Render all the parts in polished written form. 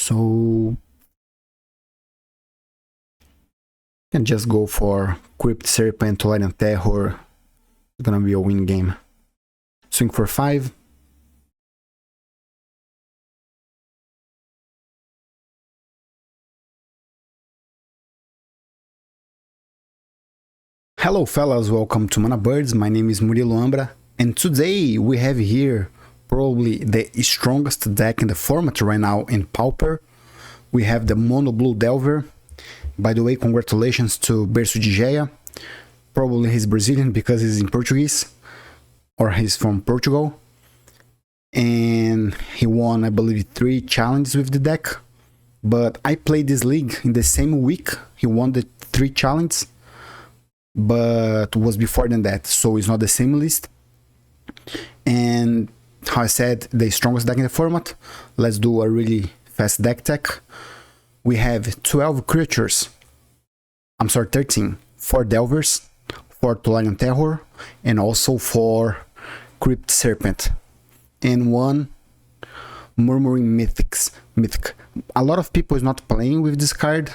So can just go for Crypt Serpent, Tolarian Terror. It's gonna be a win game. Swing for 5. Hello fellas, welcome to Mana Birds. My name is Murilo Ambra, and today we have here probably the strongest deck in the format right now in Pauper. We have the Mono Blue Delver. By the way, congratulations to Berço de Geia. Probably he's Brazilian because he's in Portuguese, or he's from Portugal. And he won, I believe, 3 challenges with the deck. But I played this league in the same week. He won the 3 challenges, but was before than that, so it's not the same list. And how I said, the strongest deck in the format. Let's do a really fast deck tech. We have 12 creatures, 13, 4 Delvers, 4 Tolarian Terror, and also 4 Crypt Serpent, and 1 Murmuring Mythic. A lot of people is not playing with this card,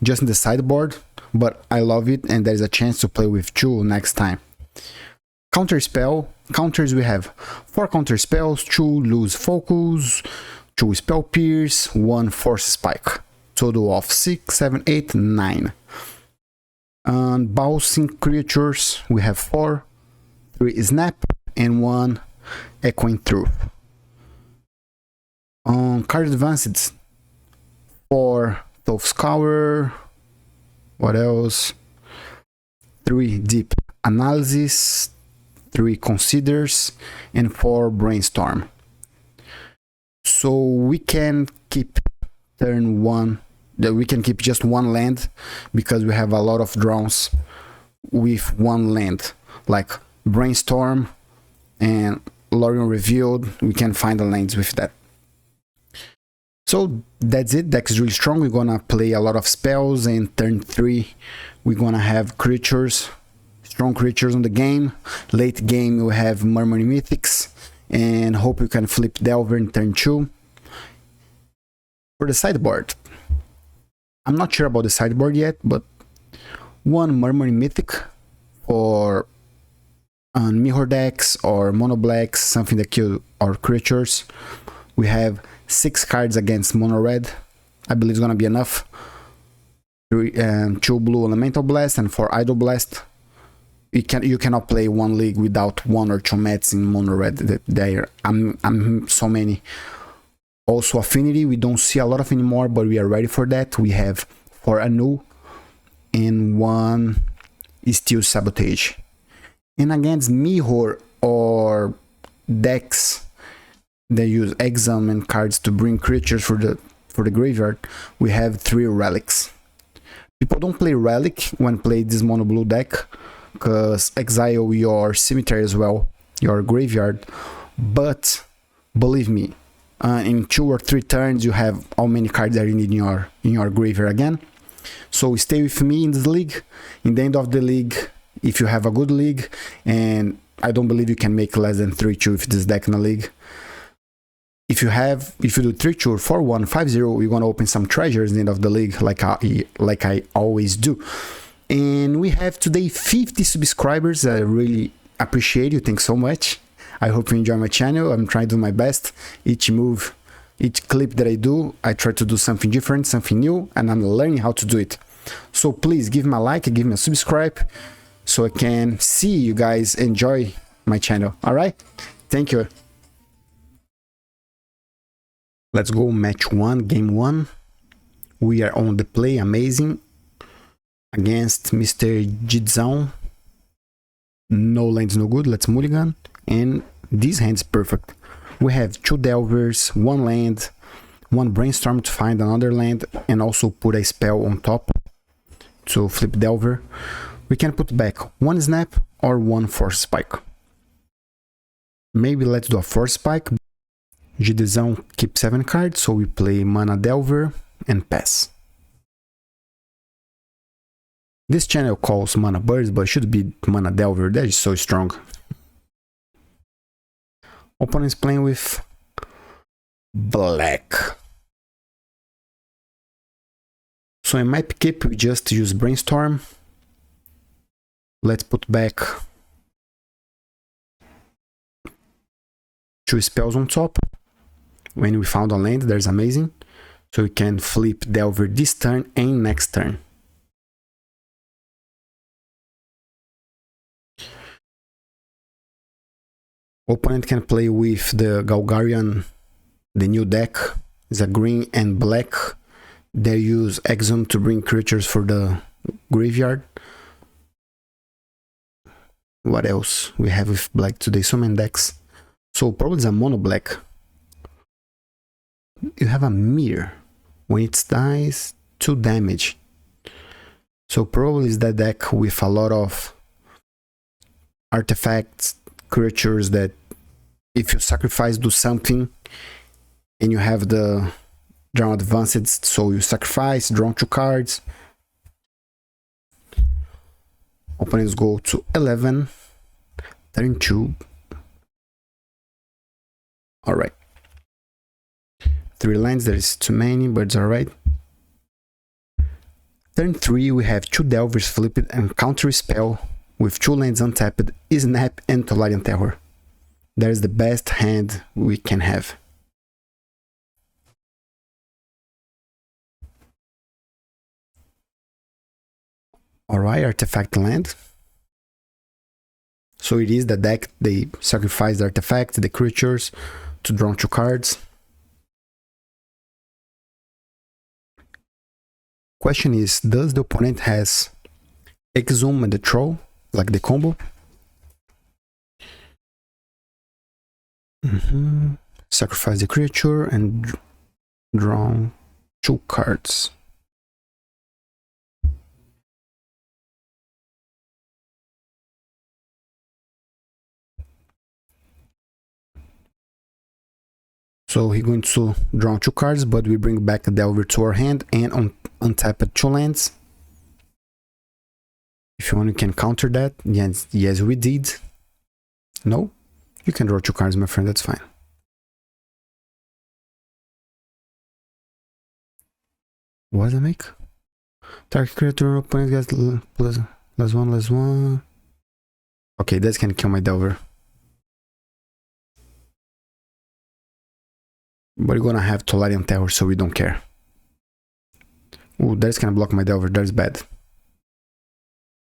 just in the sideboard, but I love it, and there's a chance to play with 2 next time. Counter spell. Counters, we have 4 counter spells, 2 lose focus, 2 spell pierce, 1 force spike. Total of 6, 7, 8, 9. And bouncing creatures, we have 4, 3 snap, and 1 echoing truth. On card advanced, 4 Tough Scour, what else? 3 deep analysis, 3 considers, and 4 brainstorm. So we can keep turn 1, we can keep just 1 land because we have a lot of draws with 1 land, like brainstorm and Lorien Revealed. We can find the lands with that. So that's it. Deck is really strong. We're gonna play a lot of spells, and turn 3 we're gonna have creatures, strong creatures on the game. Late game we have Murmuring Mythics, and hope you can flip Delver in turn 2. For the sideboard, I'm not sure about the sideboard yet, but 1 Murmuring Mythic for mirror decks or mono blacks, something that kill our creatures. We have 6 cards against mono red. I believe it's gonna be enough. 2 blue elemental blast and 4 idle blast. You cannot play one league without 1 or 2 mats in mono red. There, I'm so many. Also affinity, we don't see a lot of anymore, but we are ready for that. We have 4 Anu and 1 Steel Sabotage. And against mirror or decks that use exam and cards to bring creatures for the graveyard, we have 3 relics. People don't play relic when play this mono blue deck, because exile your cemetery as well, your graveyard. But believe me, in 2 or 3 turns you have how many cards that you need in your graveyard again. So stay with me in this league. In the end of the league, if you have a good league, and I don't believe you can make less than 3-2 with this deck in a league. If you do 3-2 or 4-1, 5-0, you're gonna open some treasures in the end of the league, like I always do. And we have today 50 subscribers. I really appreciate you. Thanks so much. I hope you enjoy my channel. I'm trying to do my best. Each move, each clip that I do, I try to do something different, something new, and I'm learning how to do it. So please give me a like, give me a subscribe, so I can see you guys enjoy my channel. All right? Thank you. Let's go match 1, game 1. We are on the play, amazing. Against Mr. Jidzão. No lands, no good. Let's mulligan. And this hand's perfect. We have 2 Delvers, 1 land, 1 Brainstorm to find another land, and also put a spell on top to flip Delver. We can put back 1 Snap or 1 Force Spike. Maybe let's do a Force Spike. Jidzão keep 7 cards, so we play Mana Delver and pass. This channel calls Mana Birds, but it should be Mana Delver. That is so strong. Opponent's playing with black. So in map keep, we just use brainstorm. Let's put back 2 spells on top. When we found a land, there's amazing. So we can flip Delver this turn and next turn. Opponent can play with the Galgarian, the new deck. It's a green and black. They use Exhume to bring creatures for the graveyard. What else we have with black today? So many decks. So probably it's a mono black. You have a mirror. When it dies, 2 damage. So probably it's that deck with a lot of artifacts, creatures that if you sacrifice, do something, and you have the draw advanced, so you sacrifice, draw 2 cards. Opponents go to 11, turn 2. Alright. 3 lands, there is too many, but it's alright. Turn 3, we have 2 Delvers flipped and counter spell with 2 lands untapped, Snap and Tolarian Terror. That is the best hand we can have. Alright, artifact land. So it is the deck, they sacrifice the artifact, the creatures, to draw 2 cards. Question is, does the opponent has Exhume and the Troll, like the combo? Sacrifice the creature and draw 2 cards. So he's going to draw 2 cards, but we bring back the Delver to our hand and untap 2 lands. If you want, you can counter that. Yes, we did. No? You can draw 2 cards, my friend, that's fine. What does it make? Target creature opponent gets +1/+1. Okay, that can kill my Delver. But we're gonna have Tolarian Terror, so we don't care. Ooh, that's gonna block my Delver, that's bad.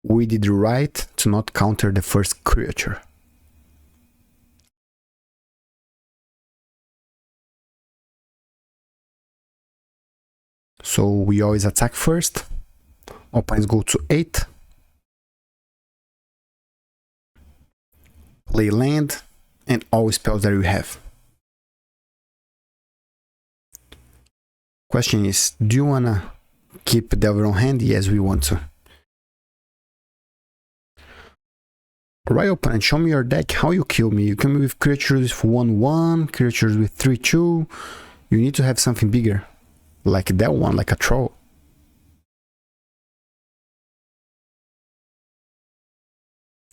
We did right to not counter the first creature. So we always attack first. Opponents go to 8. Play land and all spells that we have. Question is, do you wanna keep Delver on hand? Yes, we want to. Alright, opponent, show me your deck. How you kill me? You kill me with creatures with 1/1, creatures with 3/2. You need to have something bigger. Like that one, like a troll.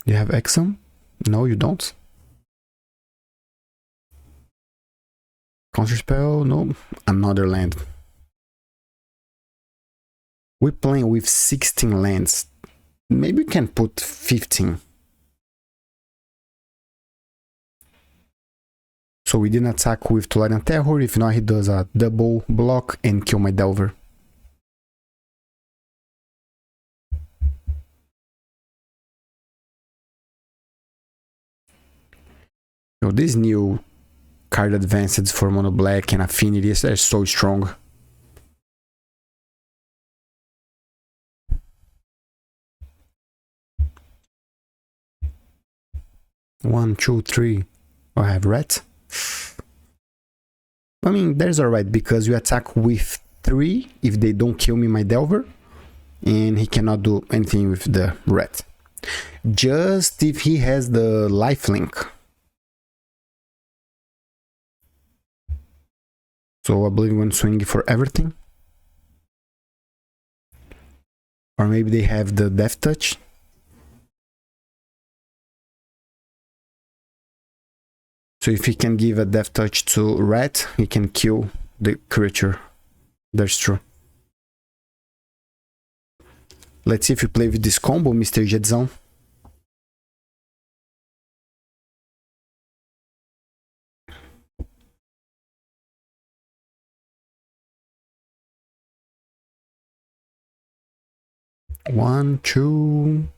You have Exum? No, you don't. Counterspell? No. Another land. We're playing with 16 lands. Maybe we can put 15. So we didn't attack with Tolarian Terror. If not, he does a double block and kill my Delver. So this new card advanced for mono black and affinities are so strong. One, two, three. Oh, I have red. I mean, that's alright because you attack with 3 if they don't kill me my Delver, and he cannot do anything with the red. Just if he has the lifelink. So I believe we're going to swing for everything. Or maybe they have the Death Touch. So if he can give a Death Touch to red, he can kill the creature. That's true. Let's see if you play with this combo, Mr. Jedzão. One, two.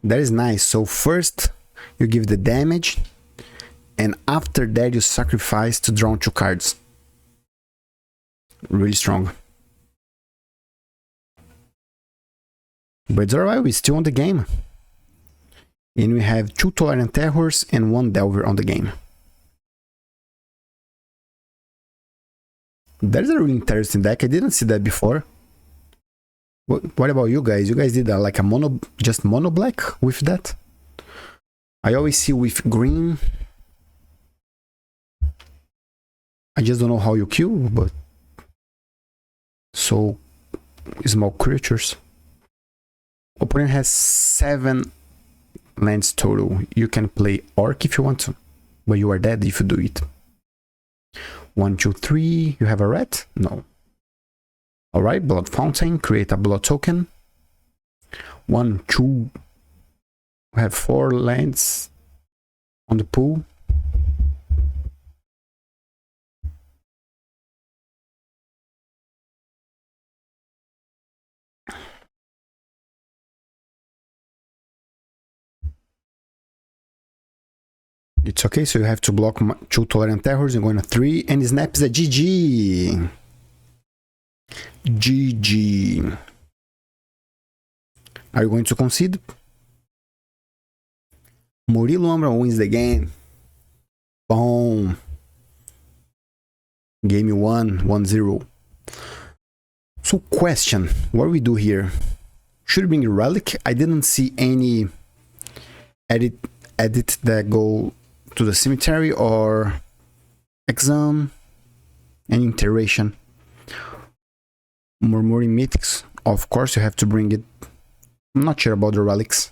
That is nice. So first you give the damage, and after that you sacrifice to draw 2 cards. Really strong. But it's alright, we still on the game. And we have 2 Tolarian Terrors and 1 Delver on the game. That is a really interesting deck. I didn't see that before. What about you guys? You guys did like a just mono black with that? I always see with green. I just don't know how you kill, but so small creatures. Opponent has 7 lands total. You can play Orc if you want to, but you are dead if you do it. 1, 2, 3. You have a rat? No. Alright, Blood Fountain. Create a blood token. 1, 2. We have 4 lands on the pool. It's okay, so you have to block 2 Tolarian Terrors. You're going to 3, and Snap is a GG. GG. Are you going to concede? Murilo Ambra wins the game. Boom. Game 1, 1-0. So question, what we do here? Should we bring a relic? I didn't see any edit that go to the cemetery or exam and iteration. Murmuring Mythics, of course you have to bring it. I'm not sure about the relics.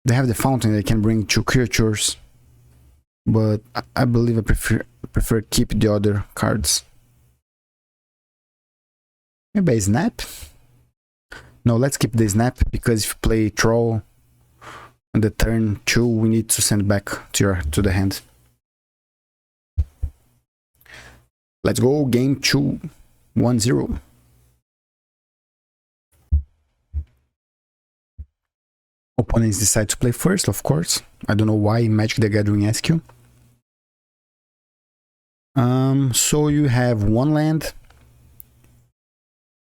They have the fountain, they can bring 2 creatures, but I believe I prefer keep the other cards. Maybe a snap? No, let's keep the snap, because if you play troll on the turn 2, we need to send back to the hand. Let's go, game 2, 1-0. Opponents decide to play first, of course. I don't know why Magic the Gathering asks you. So you have 1 land.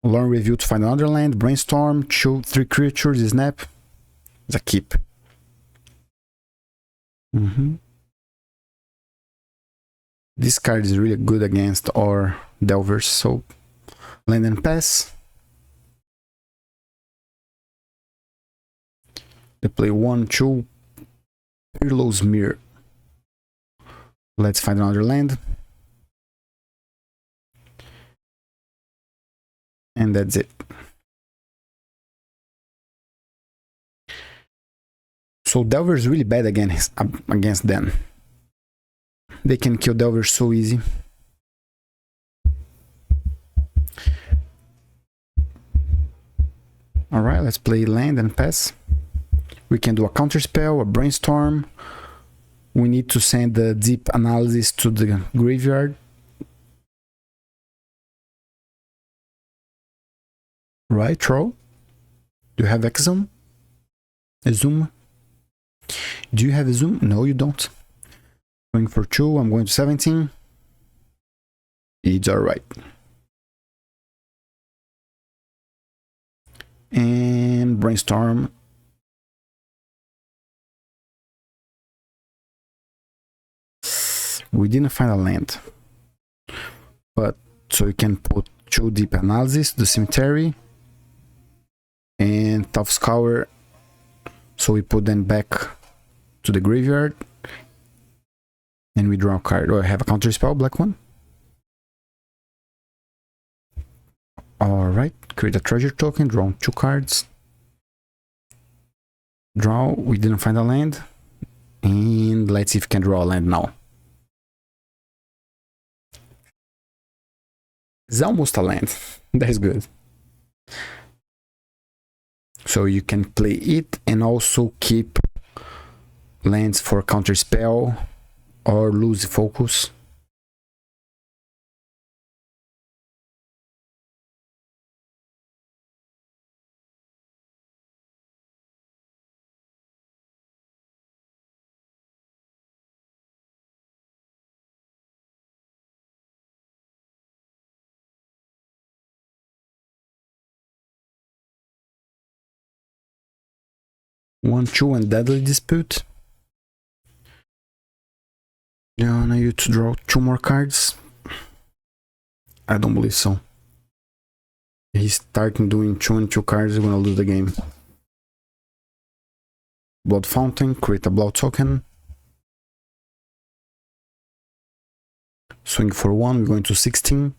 Learn review to find another land. Brainstorm, 2, 3 creatures, snap. It's a keep. This card is really good against our Delvers, so land and pass. They play 1, 2, Peerlow's Mirror. Let's find another land. And that's it. So Delver is really bad against them. They can kill Delver so easy. Alright, let's play land and pass. We can do a counter spell, a brainstorm. We need to send the deep analysis to the graveyard. Right, troll? Do you have Exum? A zoom? Do you have a zoom? No, you don't. Going for 2, I'm going to 17. It's alright. And brainstorm. We didn't find a land. But so you can put 2 deep analysis, the cemetery, and tough scour. So we put them back to the graveyard. And we draw a card. Oh, I have a counter spell, black one. Alright, create a treasure token, draw 2 cards. Draw, we didn't find a land. And let's see if we can draw a land now. It's almost a land. That is good. So you can play it and also keep lands for counter spell or lose focus. One, two, and Deadly Dispute. Yeah, I need you to draw 2 more cards. I don't believe so. He's starting doing 2 and 2 cards, we're gonna lose the game. Blood Fountain, create a blood token. Swing for 1, we're going to 16.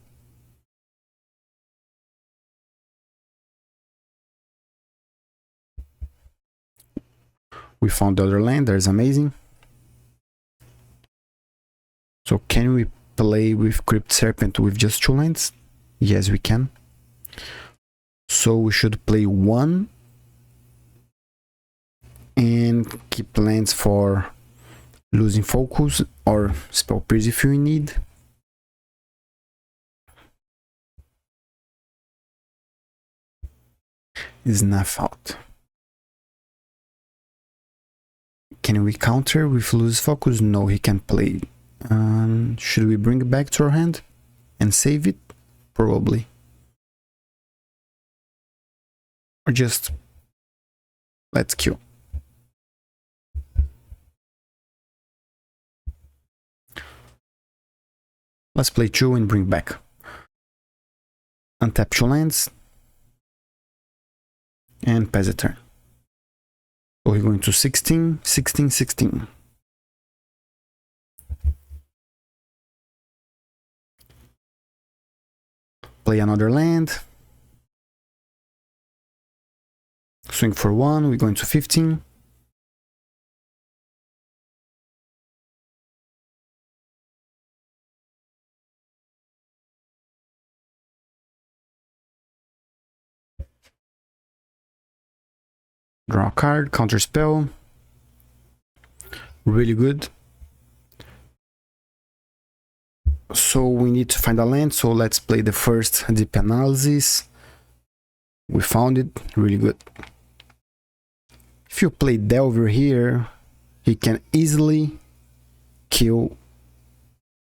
We found the other land, that's amazing. So can we play with Crypt Serpent with just 2 lands? Yes, we can. So we should play 1 and keep lands for losing focus or spell pierce if we need. Snuff out. Can we counter with lose focus? No, he can play. Should we bring it back to our hand and save it? Probably. Or just let's kill. Let's play 2 and bring back. Untap 2 lands and pass a turn. So we're going to 16, 16, 16. Play another land. Swing for 1, we're going to 15. Draw a card, counter spell. Really good. So we need to find a land, so let's play the first deep analysis. We found it, really good. If you play Delver here, he can easily kill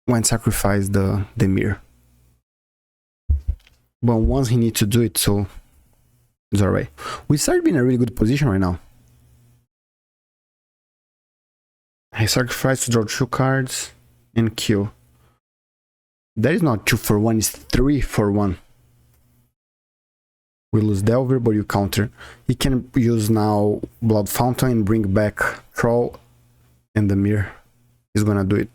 when sacrifice the mirror. But once he needs to do it, so it's alright. We start being in a really good position right now. I sacrifice to draw 2 cards and kill. That is not 2 for 1, it's 3 for 1. We lose Delver, but you counter. He can use now Blood Fountain and bring back Troll and the mirror. He's gonna do it.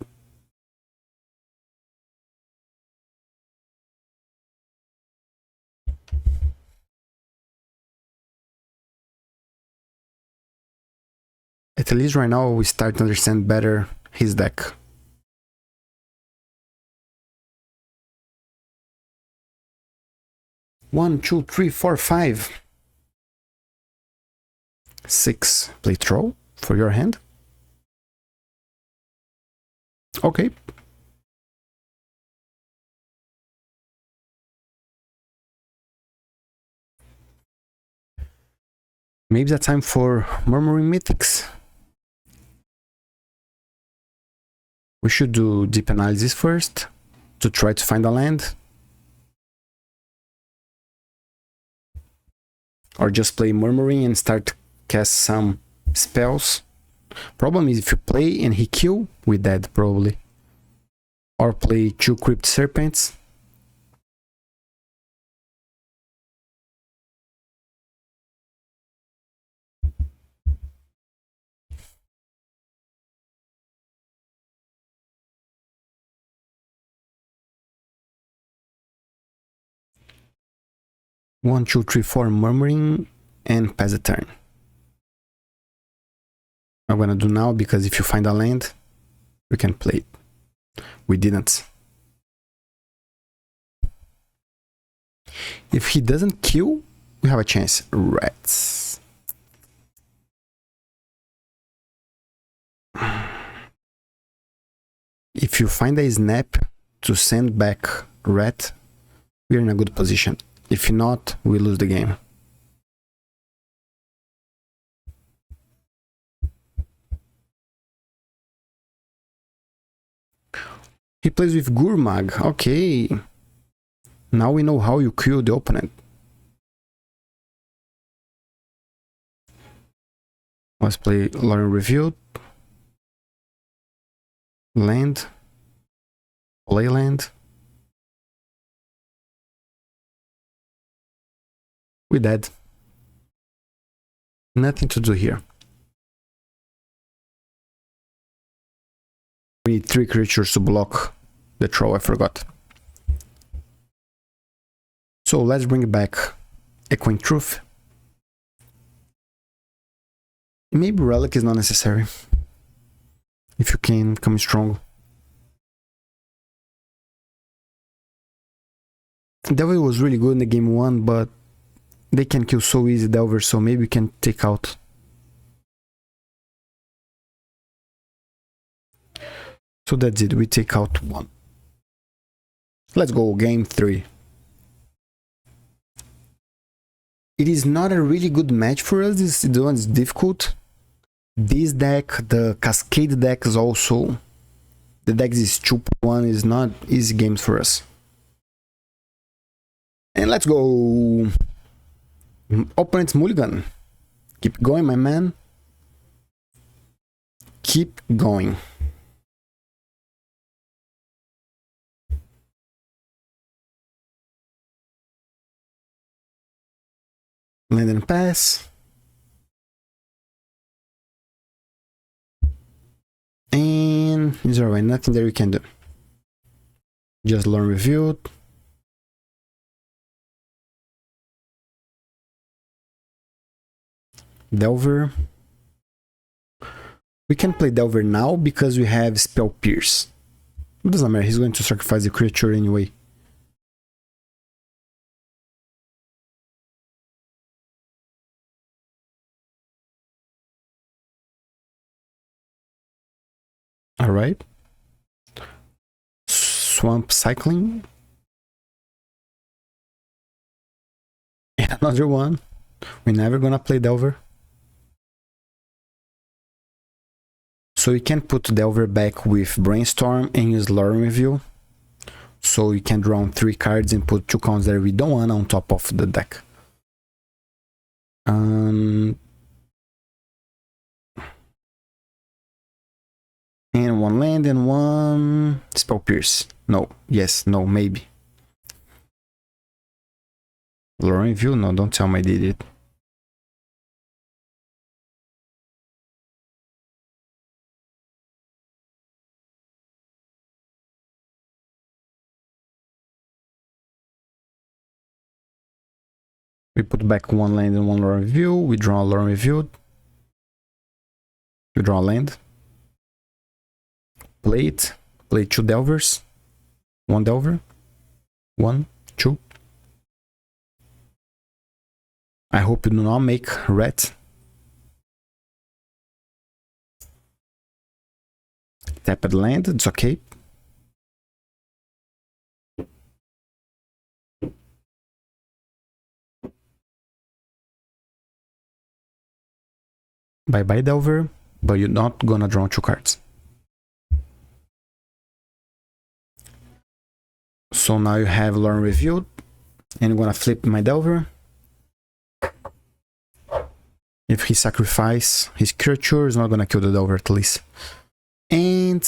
At least right now we start to understand better his deck. One, two, three, four, 5. 6. Play Troll for your hand. Okay. Maybe it's time for Murmuring Mythics. We should do deep analysis first to try to find a land. Or just play Murmuring and start cast some spells. Problem is if you play and he kill, we dead probably. Or play 2 Crypt Serpents. One, two, three, four, Murmuring and pass a turn. I'm gonna do now, because if you find a land, we can play it. We didn't. If he doesn't kill, we have a chance. Rats. If you find a snap to send back rat, we're in a good position. If not, we lose the game. He plays with Gurmag. Okay. Now we know how you kill the opponent. Let's play Tolarian Revealed. Land. Play land. We're dead. Nothing to do here. We need 3 creatures to block the troll, I forgot. So let's bring back Echoing Truth. Maybe Relic is not necessary. If you can come strong. Delver was really good in the game 1, but they can kill so easy Delver, so maybe we can take out. So that's it, we take out 1. Let's go, game 3. It is not a really good match for us, this one is difficult. This deck, the Cascade deck is also... The deck is stupid one, is not easy games for us. And let's go! Opponent's mulligan. Keep going, my man. Keep going. Land and pass. And it's alright, nothing that we can do. Just learn reviewed. Delver. We can play Delver now because we have Spell Pierce. It doesn't matter, he's going to sacrifice the creature anyway. Alright. Swamp Cycling. And another one. We're never gonna play Delver. So you can put Delver back with Brainstorm and use Lore Review. So you can draw on 3 cards and put 2 counters that we don't want on top of the deck. And 1 land and 1 Spell Pierce. No, yes, no, maybe. Lore Review? No, don't tell me I did it. We put back 1 land and 1 Lore Review. We draw a Lore Review. We draw a land. Play it. Play 2 Delvers. 1 Delver. 1, 2. I hope you do not make red. Tap at land, it's okay. Bye bye Delver, but you're not gonna draw 2 cards. So now you have Lore Reviewed, and I'm gonna flip my Delver. If he sacrifices his creature, he's not gonna kill the Delver at least. And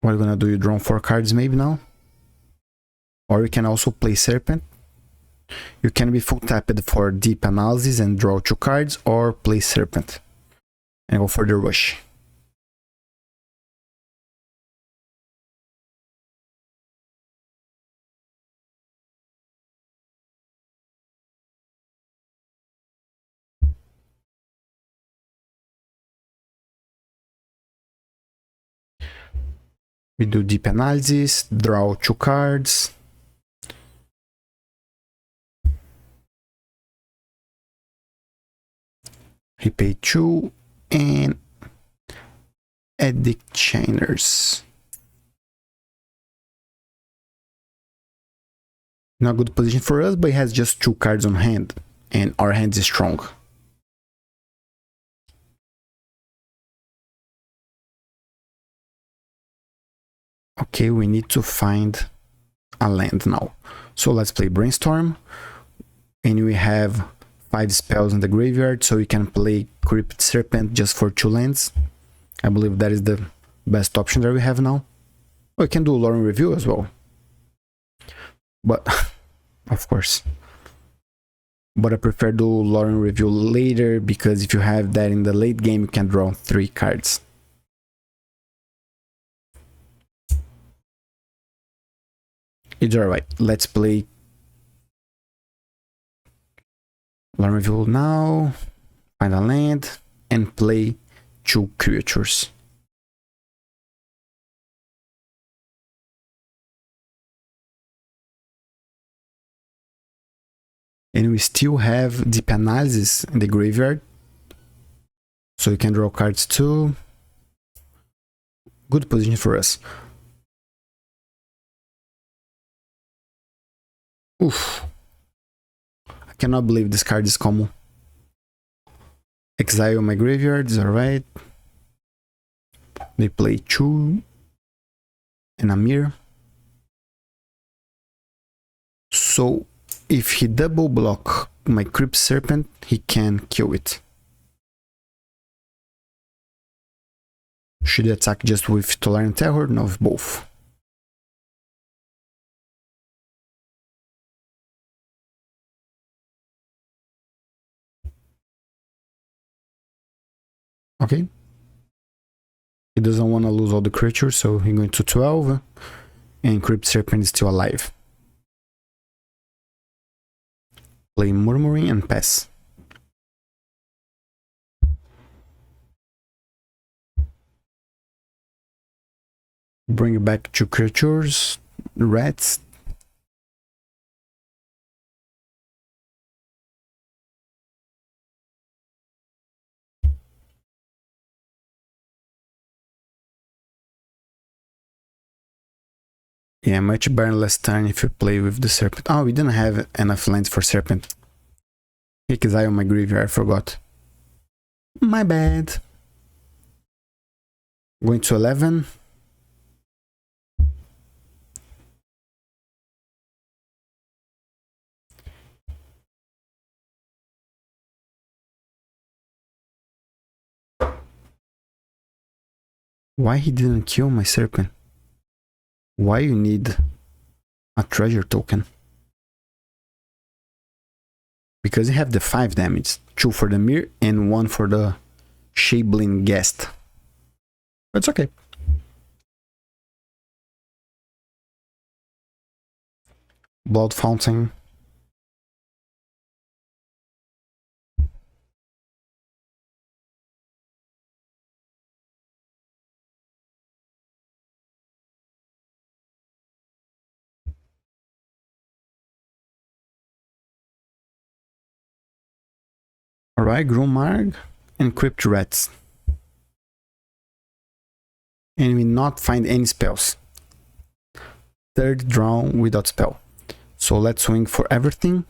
what are you gonna do? You draw 4 cards maybe now? Or you can also play Serpent. You can be full tapped for deep analysis and draw 2 cards, or play Serpent and go for the rush. We do deep analysis, draw 2 cards. He paid 2 and Edict Chainers. Not good position for us, but he has just 2 cards on hand, and our hand is strong. Okay, we need to find a land now. So let's play Brainstorm. And we have 5 spells in the graveyard, so we can play Crypt Serpent just for 2 lands. I believe that is the best option that we have now. We can do Lorem Review as well. But, of course. But I prefer do Lorem Review later, because if you have that in the late game, you can draw 3 cards. It's alright, let's play Lorem Review now, find a land, and play 2 creatures. And we still have Deep Analysis in the graveyard, so you can draw cards too. Good position for us. Oof. I cannot believe this card is common. Exile my graveyard is alright. They play 2 and a mirror. So if he double block my Crypt Serpent, he can kill it. Should he attack just with Tolarian Terror? No, with both. Okay. He doesn't want to lose all the creatures, so he's going to 12. And Crypt Serpent is still alive. Play Murmuring and pass. Bring back 2 creatures. Rats. Yeah, much better last turn if you play with the Serpent. Oh, we didn't have enough lands for Serpent. Exile my graveyard, I forgot. My bad. Going to 11. Why he didn't kill my Serpent? Why you need a treasure token? Because you have the 5 damage. 2 for the mirror and 1 for the Shablin Guest. That's okay. Blood Fountain. Alright, Grummarg and Crypt Rats. And we not find any spells. Third draw without spell. So let's swing for everything.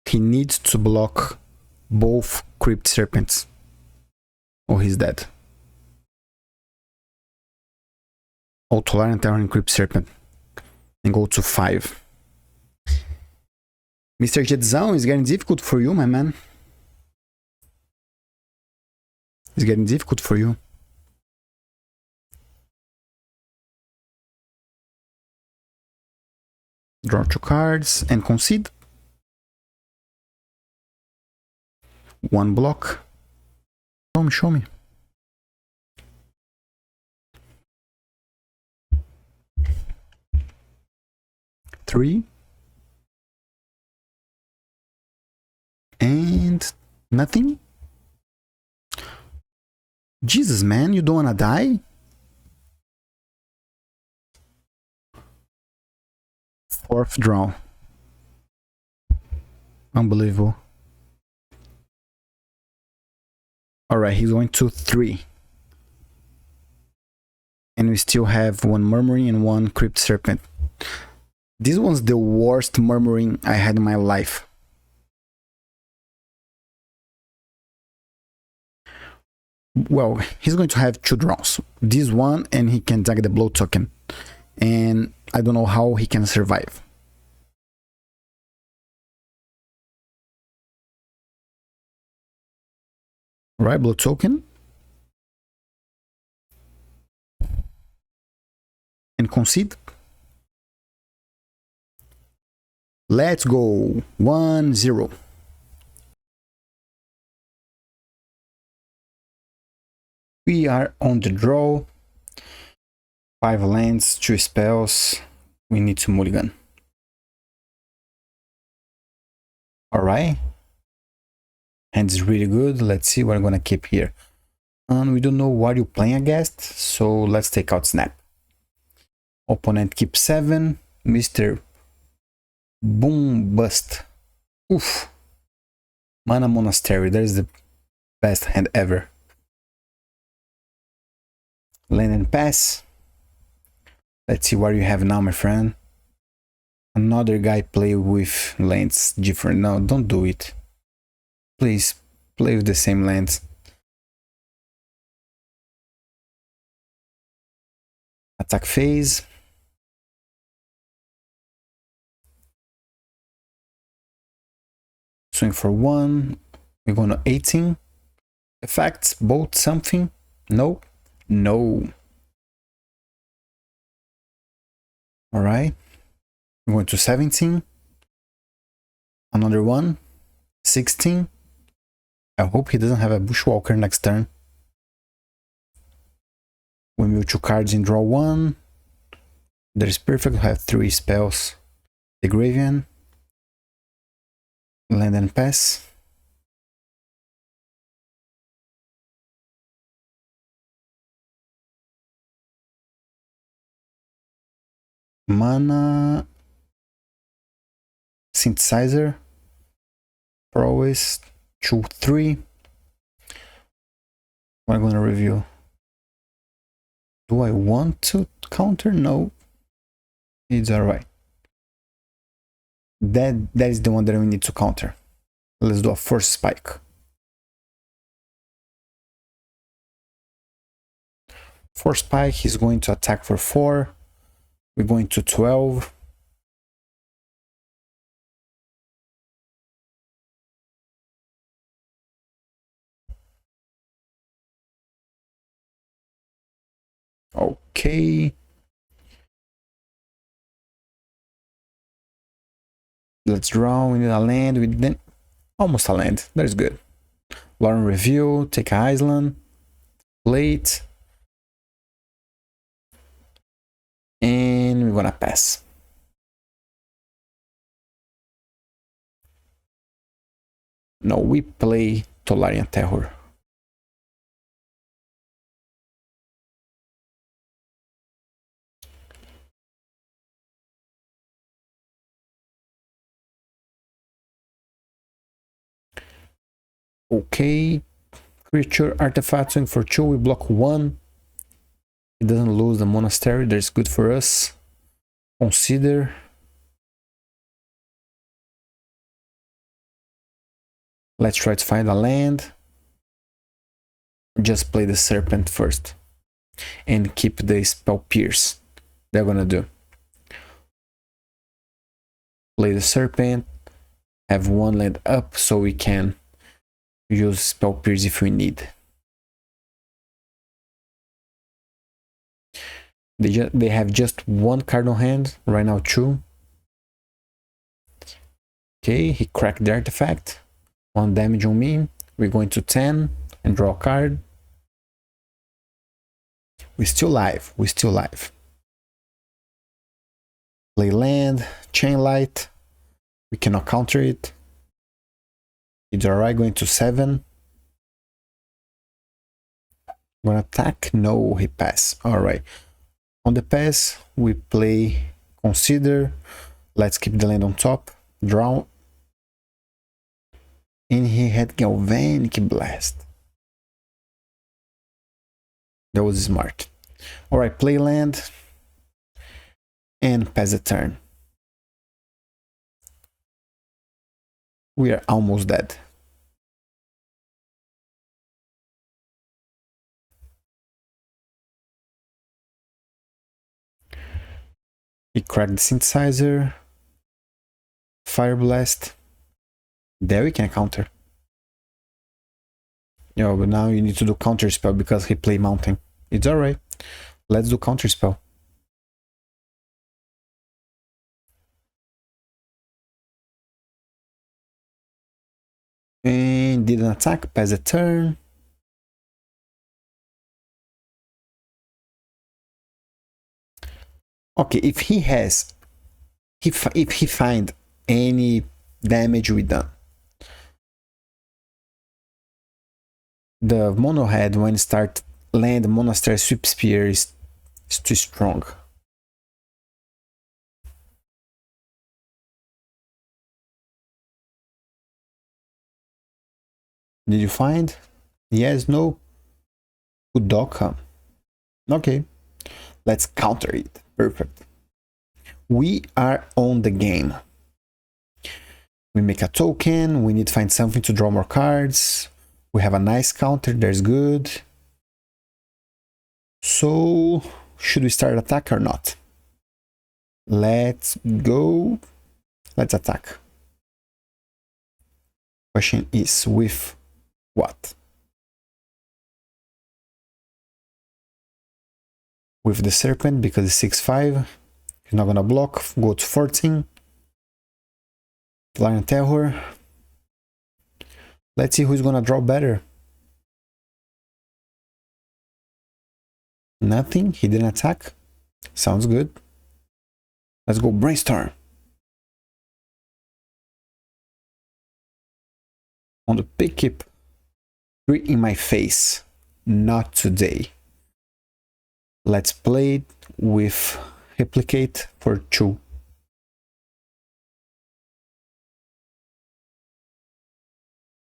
He needs to block both Crypt Serpents, or he's dead. Oh, Tolarian Terror and Crypt Serpent. And go to 5. Mr. Jedzão, is getting difficult for you, my man. It's getting difficult for you. Draw 2 cards and concede. 1 block. Show me. Three. And nothing. Jesus, man, you don't wanna die? Fourth draw. Unbelievable. Alright, he's going to 3. And we still have one Murmuring and one Crypt Serpent. This one's the worst Murmuring I had in my life. Well, he's going to have 2 draws. This one, and he can tag the blow token. And I don't know how he can survive. Right, blow token. And concede. Let's go. 1-0. We are on the draw. 5 lands, 2 spells. We need to mulligan. Alright. Hand is really good. Let's see what I'm gonna keep here. And we don't know what you're playing against, so let's take out Snap. Opponent keeps 7. Mr. Boom Bust. Oof. Mana Monastery. That is the best hand ever. Land and pass. Let's see what you have now, my friend. Another guy play with lands different. No, don't do it. Please play with the same lands. Attack phase. Swing for 1. We're going to 18. Effects, bolt something. No. No. Alright. We're going to 17. Another one. 16. I hope he doesn't have a Bushwalker next turn. We move 2 cards and draw 1. That is perfect. We have 3 spells. The Gravian. Land and pass. Mana Synthesizer for always 2-3. I'm gonna review. Do I want to counter? No, it's alright. That is the one that we need to counter. Let's do a Force Spike. Force Spike, he's going to attack for 4. We're going to 12. Okay. Let's draw. We need a land. We didn't. Almost a land. That is good. Lauren review. Take a Island. Plate. And we're gonna pass. No, we play Tolarian Terror. Okay. Creature artifact swing for 2. We block 1. It doesn't lose the monastery. That's good for us. Consider. Let's try to find a land. Just play the serpent first. And keep the spell pierce. They're gonna do. Play the serpent. Have 1 land up so we can use spell pierce if we need. They have just 1 card on hand, right now 2. Okay, he cracked the artifact. 1 damage on me. We're going to 10 and draw a card. We're still live. We're still live. Play land, Chain Light. We cannot counter it. It's alright, going to 7. Gonna attack? No, he pass. Alright. On the pass, we play Consider. Let's keep the land on top. Draw. And he had Galvanic Blast. That was smart. Alright, play land. And pass the turn. We are almost dead. He cracked the synthesizer. Fire Blast. There we can counter. Yeah, but now you need to do counter spell because he played mountain. It's alright. Let's do counter spell. And didn't attack, pass the turn. Okay, if he has, if he find any damage we done, the mono head when start land monastery sweep spear is too strong. Did you find? Yes, no. Udoka. Okay, let's counter it. Perfect. We are on the game. We make a token. We need to find something to draw more cards. We have a nice counter. There's good. So, should we start attack or not? Let's go. Let's attack. Question is with what? With the serpent because it's 6/5. He's not gonna block. Go to 14. Tolarian Terror. Let's see who's gonna draw better. Nothing. He didn't attack. Sounds good. Let's go brainstorm. On the pick keep. 3 in my face. Not today. Let's play it with replicate for 2.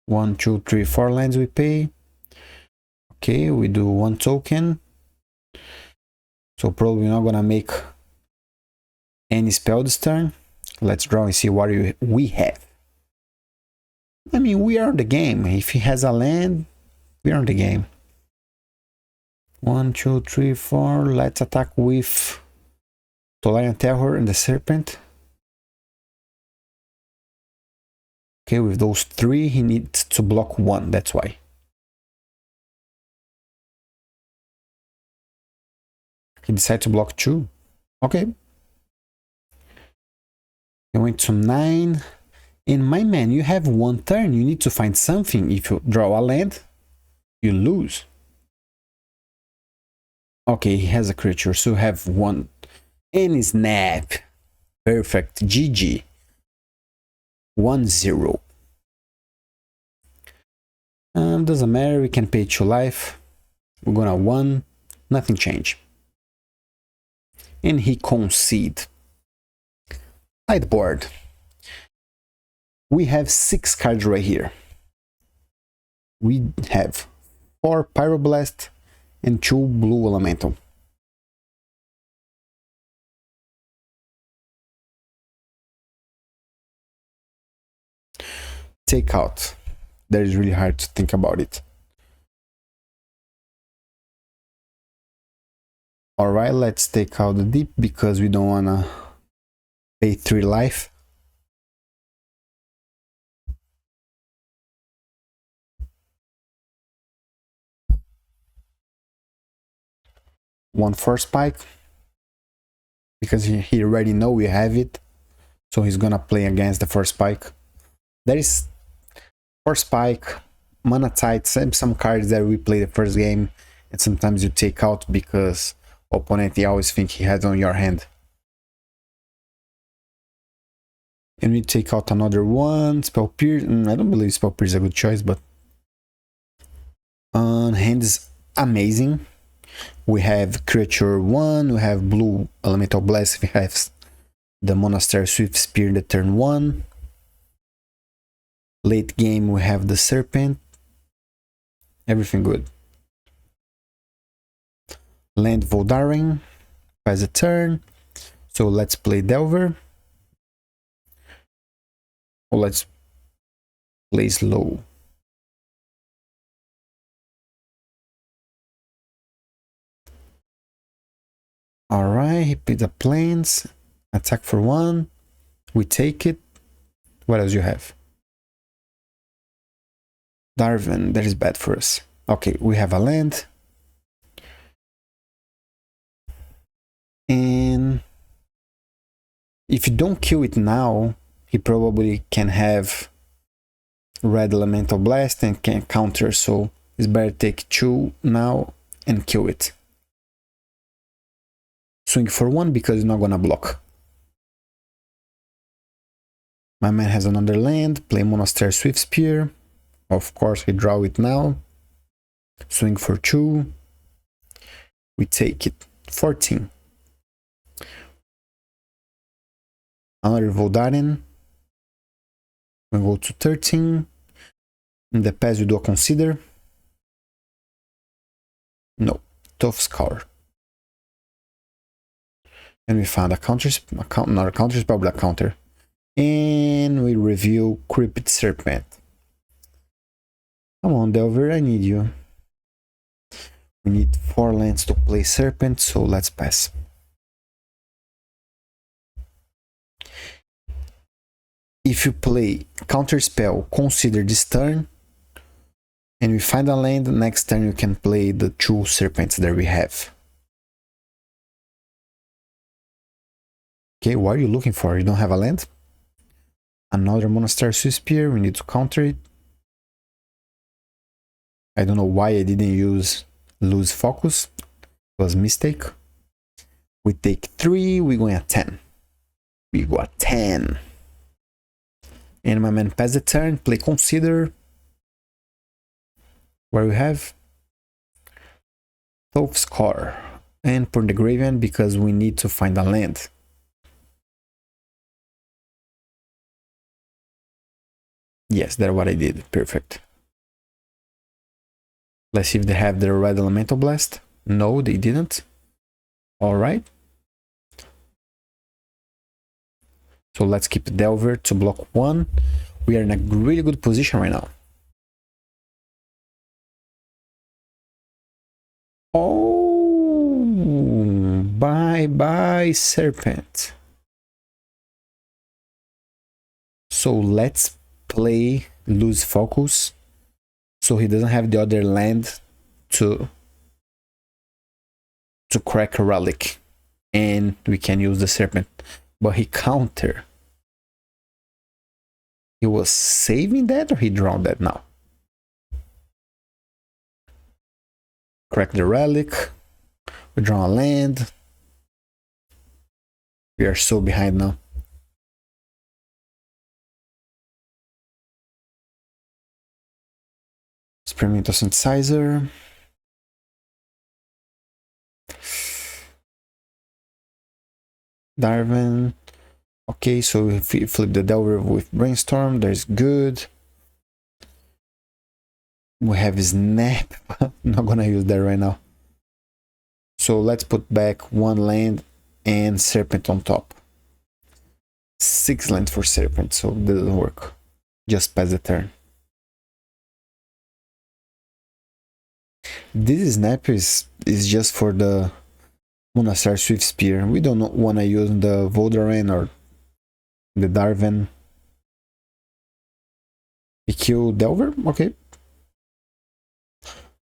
One, two, three, 4 lands we pay. Okay, we do 1 token. So probably not gonna make any spell this turn. Let's draw and see what we have. I mean, we are on the game. If he has a land, we are on the game. 1, 2, 3, 4. Let's attack with Tolarian Terror and the Serpent. Okay, with those 3, he needs to block 1. That's why. He decided to block 2. Okay. He went to 9. And my man, you have 1 turn. You need to find something. If you draw a land, you lose. Okay, he has a creature, so you have 1. And snap. Perfect. GG. 1-0. Doesn't matter, we can pay 2 life. We're gonna 1. Nothing change. And he concede. Sideboard. We have 6 cards right here. We have 4 Pyroblast and 2 Blue Elemental. Take out. That is really hard to think about it. Alright, let's take out the deep because we don't wanna pay 3 life. One for spike because he already know we have it, so he's gonna play against the first spike. There is for spike, mana tight, some cards that we play the first game and sometimes you take out because opponent they always think he has on your hand. And we take out another one, Spell Pierce. I don't believe Spell Pierce is a good choice, but hand is amazing. We have creature 1, we have blue elemental blast, we have the monastery swift spear in the turn 1. Late game we have the serpent. Everything good. Land Voldaren, pass a turn. So let's play Delver. Or let's play slow. Alright, he played the plains. Attack for 1. We take it. What else you have? Darwin, that is bad for us. Okay, we have a land. And if you don't kill it now, he probably can have red elemental blast and can counter, so it's better take 2 now and kill it. Swing for 1 because it's not gonna block. My man has another land, play Monastery Swift Spear. Of course, we draw it now. Swing for 2. We take it. 14. Another Voldaren. We go to 13. In the pass, we do a consider. No. Tough score. And we found a counter. Not a counter, probably a counter. And we review Cryptid Serpent. Come on, Delver, I need you. We need 4 lands to play Serpent, so let's pass. If you play counter spell, consider this turn. And we find a land, next turn you can play the 2 serpents that we have. Okay, what are you looking for? You don't have a land? Another Monastery Swift Spear, we need to counter it. I don't know why I didn't lose focus. It was a mistake. We take 3, we go at 10. We go at 10. And my man pass the turn, play consider. Where we have Tough Score. And put the graveyard because we need to find a land. Yes, that's what I did. Perfect. Let's see if they have the red elemental blast. No, they didn't. Alright. So let's keep Delver to block 1. We are in a really good position right now. Oh, bye Serpent. So let's play lose focus. So he doesn't have the other land to crack a relic. And we can use the serpent. But he counter. He was saving that or he drawn that now? Crack the relic. We draw a land. We are so behind now. Experimental synthesizer. Darwin. Okay, so if we flip the Delver with Brainstorm, there's good. We have Snap. Not gonna use that right now. So let's put back 1 land and Serpent on top. 6 land for Serpent, so it doesn't work. Just pass the turn. This Snap is just for the Monastery Swift Spear. We don't want to use the Voldaren or the Darwin. We kill Delver? Okay.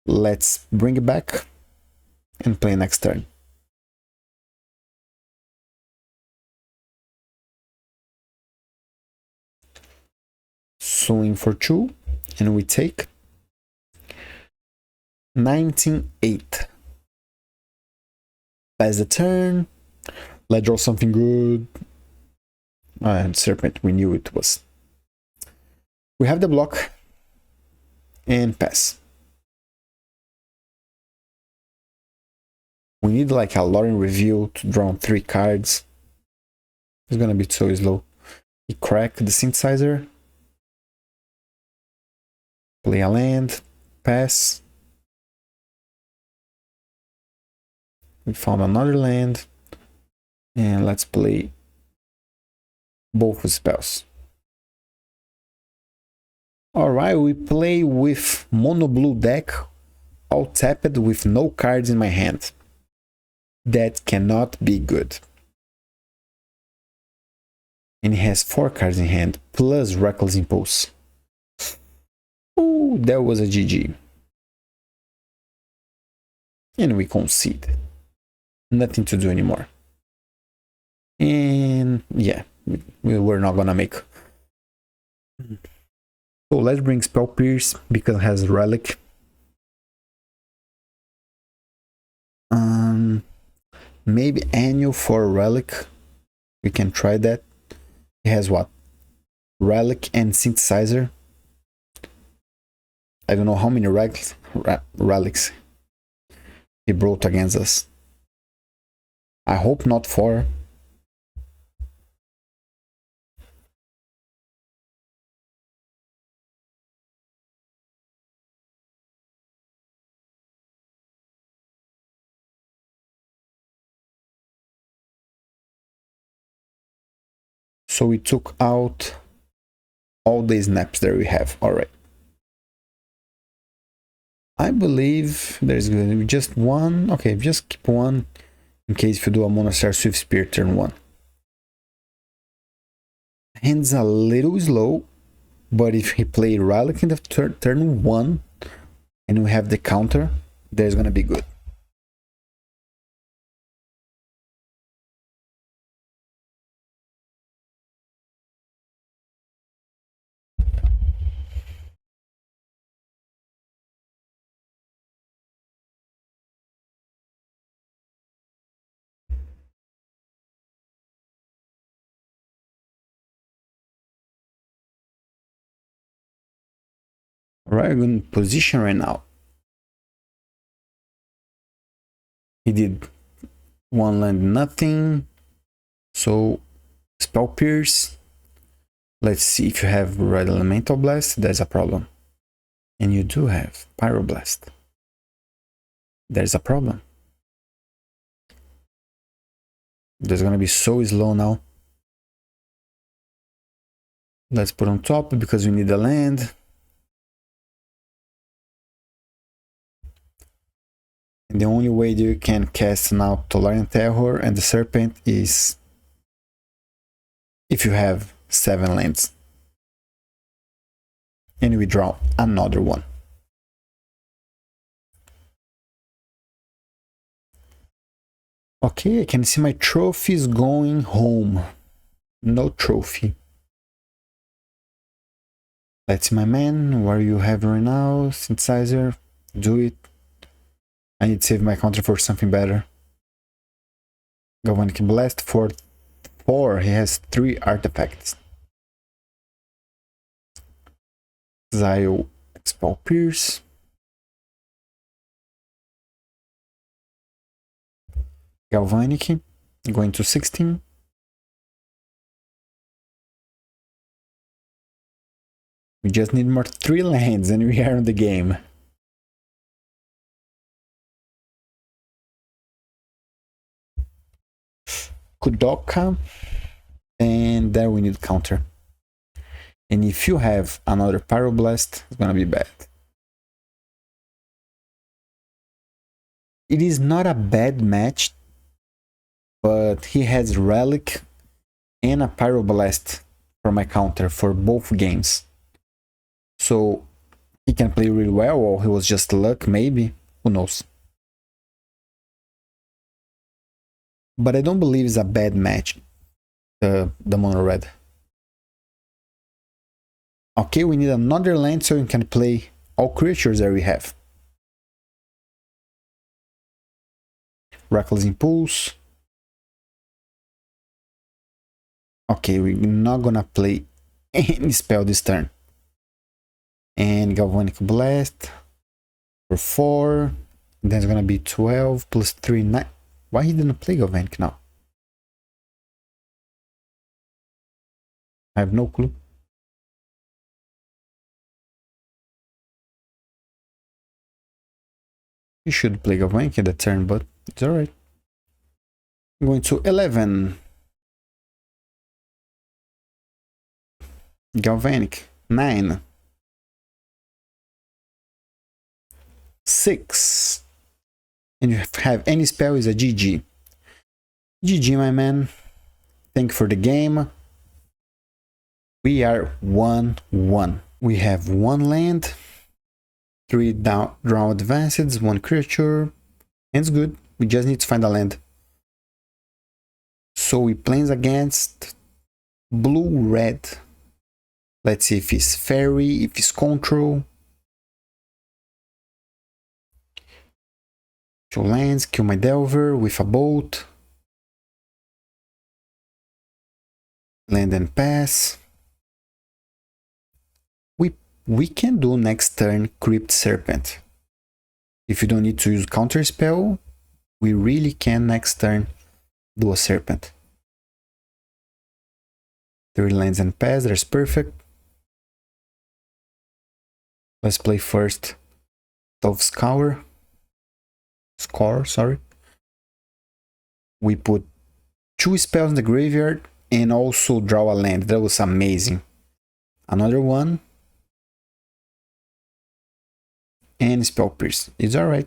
Let's bring it back and play next turn. Swing for 2 and we take 19-8. Pass the turn. Let's draw something good. And Serpent, we knew it was. We have the block and pass. We need like a Lorien review to draw 3 cards. It's gonna be so slow. He cracked the synthesizer. Play a land. Pass. We found another land. And let's play both spells. Alright, we play with mono blue deck, all tapped with no cards in my hand. That cannot be good. And he has 4 cards in hand, plus Reckless Impulse. Ooh, that was a GG. And we concede. Nothing to do anymore. And yeah, we're not gonna make. So let's bring Spell Pierce because it has Relic. Maybe Annual for Relic. We can try that. It has what? Relic and Synthesizer. I don't know how many relics he brought against us. I hope not 4. So we took out all the snaps that we have. Alright. I believe there's going to be just one. Okay, just keep one in case you do a Monastery Swift Spear turn 1. Hand's a little slow, but if he play Relic in the turn 1 and we have the counter, that's going to be good. Alright, we're in position right now. He did 1 land, nothing. So, Spell Pierce. Let's see if you have Red Elemental Blast. There's a problem. And you do have Pyroblast. There's a problem. There's gonna be so slow now. Let's put on top because we need the land. And the only way that you can cast now Tolarian Terror and the Serpent is if you have 7 lands. And we draw another one. Okay, I can see my trophies going home. No trophy. Let's see my man, where you have right now, Synthesizer, do it. I need to save my counter for something better. Galvanic Blast for 4, he has 3 artifacts. Exile, Expel Pierce. Galvanic, going to 16. We just need more 3 lands and we are in the game. Kudoka, and there we need counter. And if you have another Pyroblast, it's gonna be bad. It is not a bad match, but he has Relic and a Pyroblast for my counter for both games. So he can play really well, or he was just luck, maybe. Who knows? But I don't believe it's a bad match, the mono red. Okay, we need another land so we can play all creatures that we have. Reckless Impulse. Okay, we're not gonna play any spell this turn. And Galvanic Blast for 4. Then it's gonna be 12 plus 3, 9. Why he didn't play Galvanic now? I have no clue. He should play Galvanic at the turn, but it's alright. I'm going to 11. Galvanic. 9. 6. And you have any spell is a GG. GG, my man. Thank you for the game. We are 1-1. We have 1 land, 3 draw advances, 1 creature. And it's good. We just need to find a land. So we plays against blue-red. Let's see if it's fairy, if it's control. 2 lands, kill my Delver with a bolt. Land and pass. We can do next turn Crypt Serpent. If you don't need to use counter spell, we really can next turn do a Serpent. 3 lands and pass, that's perfect. Let's play first Tough Score, sorry. We put 2 spells in the graveyard and also draw a land. That was amazing. Another one. And Spell Pierce. It's alright.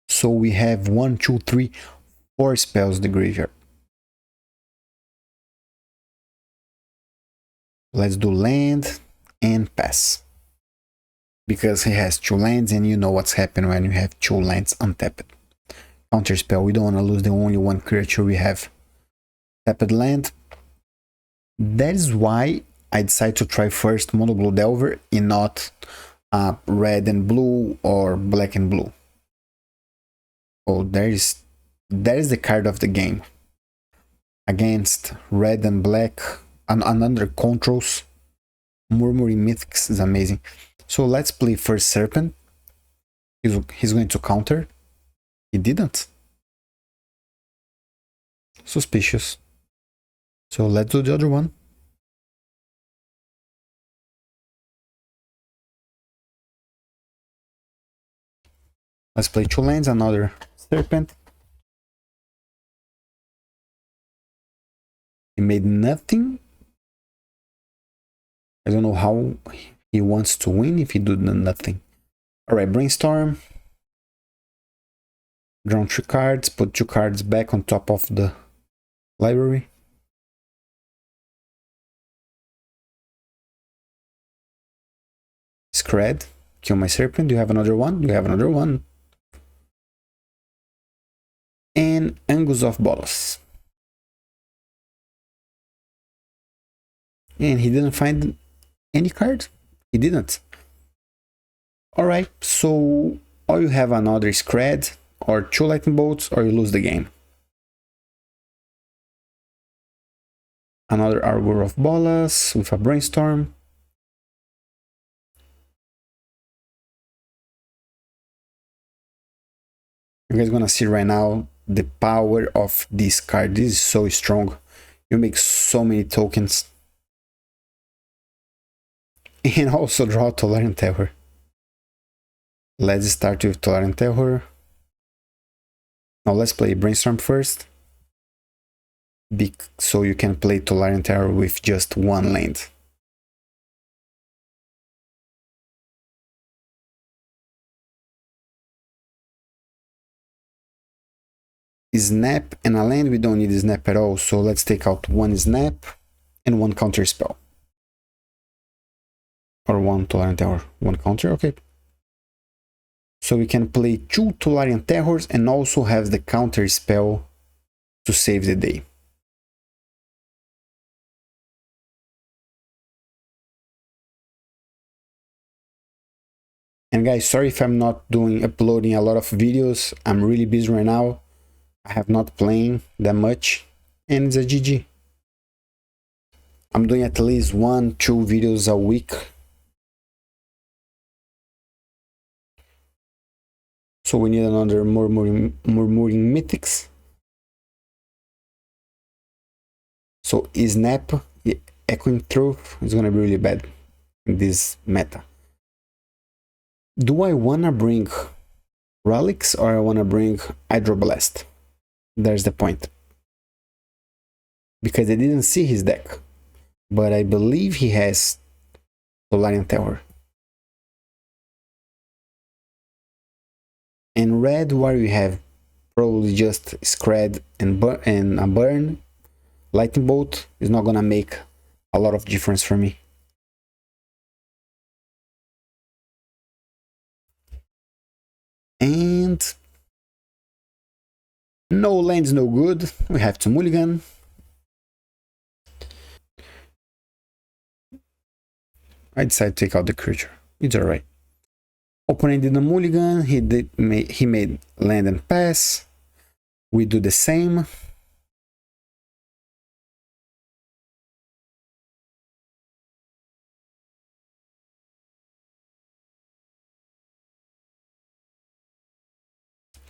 So we have 1, 2, 3, 4 spells in the graveyard. Let's do land and pass. Because he has 2 lands and you know what's happening when you have 2 lands untapped. Counter spell, we don't want to lose the only 1 creature we have. Tapped land. That is why I decided to try first Mono Blue Delver and not red and blue or black and blue. Oh, that is the card of the game. Against red and black and another controls. Murmuring Mythics is amazing. So let's play first Serpent. He's going to counter. He didn't. Suspicious. So let's do the other one. Let's play 2 lands, another Serpent. He made nothing. I don't know how he wants to win if he did nothing. Alright, Brainstorm. Draw 3 cards, put 2 cards back on top of the library. Scred. Kill my Serpent. Do you have another one? Do you have another one? And Angus of Bolas. And he didn't find any card? He didn't. Alright, so or you have another Scred, or 2 Lightning Bolts, or you lose the game. Another Arbor of Bolas with a Brainstorm. You guys gonna see right now the power of this card. This is so strong. You make so many tokens. And also draw Tolarian Terror. Let's start with Tolarian Terror. Now let's play Brainstorm first. So you can play Tolarian Terror with just 1 land. Snap and a land, we don't need a snap at all, so let's take out 1 snap and 1 counter spell. Or 1 Tolarian Terror, 1 counter, okay. So we can play 2 Tolarian Terrors and also have the counter spell to save the day. And guys, sorry if I'm not uploading a lot of videos. I'm really busy right now. I have not playing that much, and it's a GG. I'm doing at least 1-2 videos a week. So we need another murmuring mythics. So snap, echoing truth is gonna be really bad in this meta. Do I wanna bring relics or I wanna bring hydroblast? There's the point. Because I didn't see his deck, but I believe he has Tolarian Terror. And red, what we have? Probably just Scred and a burn. Lightning Bolt is not gonna make a lot of difference for me. And no lands, no good. We have to mulligan. I decided to take out the creature. It's alright. Opponent did a mulligan. He made land and pass. We do the same.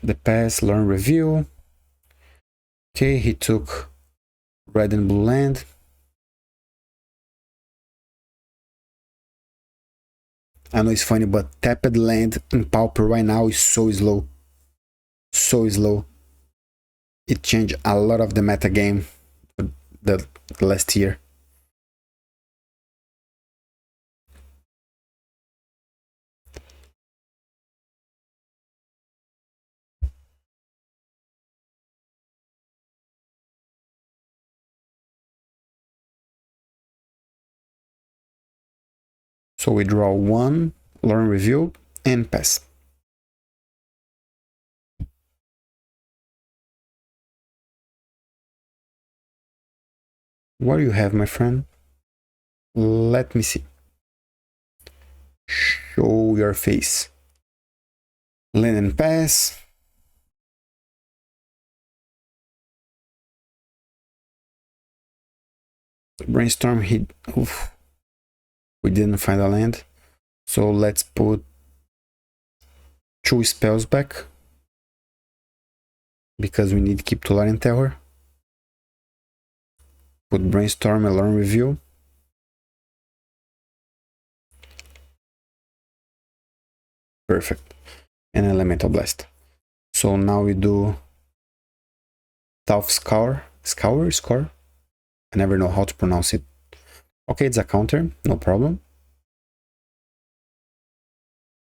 The pass, learn, review. Okay, he took red and blue land. I know it's funny, but tapped land in Pauper right now is so slow. So slow. It changed a lot of the meta game the last year. So we draw one, learn, review, and pass. What do you have, my friend? Let me see. Show your face. Land and pass. Brainstorm hit. Oof. We didn't find a land. So let's put 2 spells back. Because we need to keep Tolarian Terror. Put Brainstorm, Alarm Review. Perfect. And Elemental Blast. So now we do Tough Scour. Score? I never know how to pronounce it. Okay, it's a counter, no problem.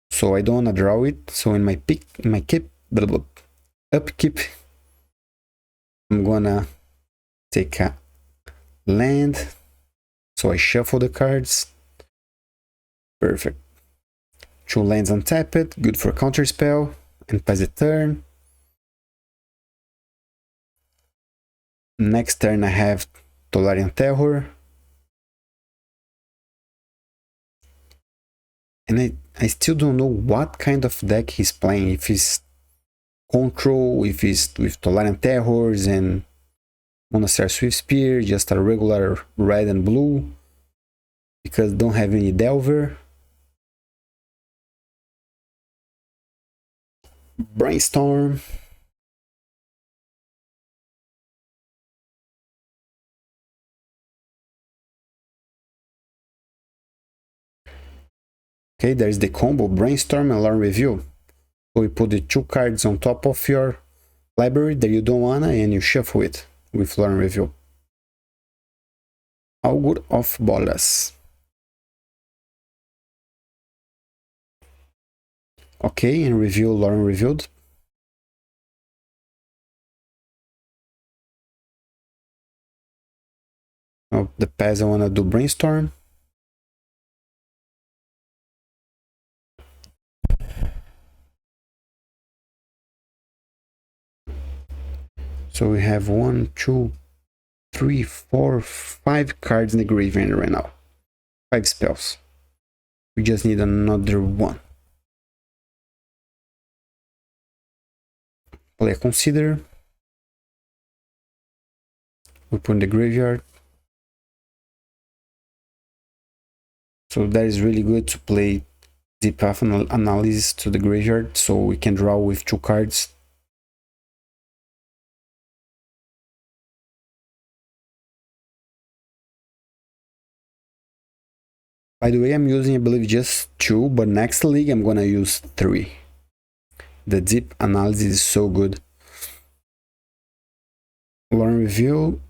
So I don't want to draw it. So in my upkeep, I'm gonna take a land. So I shuffle the cards. Perfect. 2 lands untapped, good for counter spell, and pass the turn. Next turn I have Tolarian Terror. And I still don't know what kind of deck he's playing. If he's control, if he's with Tolarian Terrors and Monastery Swift Spear, just a regular red and blue. Because don't have any Delver. Brainstorm. Okay, there's the combo Brainstorm and Alarm Review. So you put the 2 cards on top of your library that you don't wanna and you shuffle it with Alarm Review. Augur of Bolas. Okay, and review Alarm Reviewed. Oh, the pass I wanna do Brainstorm. So we have 1, 2, 3, 4, 5 cards in the graveyard right now. 5 spells. We just need another one. Play a Consider. We put in the graveyard. So that is really good to play Deep path analysis to the graveyard, so we can draw with 2 cards. By the way, I'm using, I believe, just 2, but next league I'm gonna use 3. The deep analysis is so good. Learn review,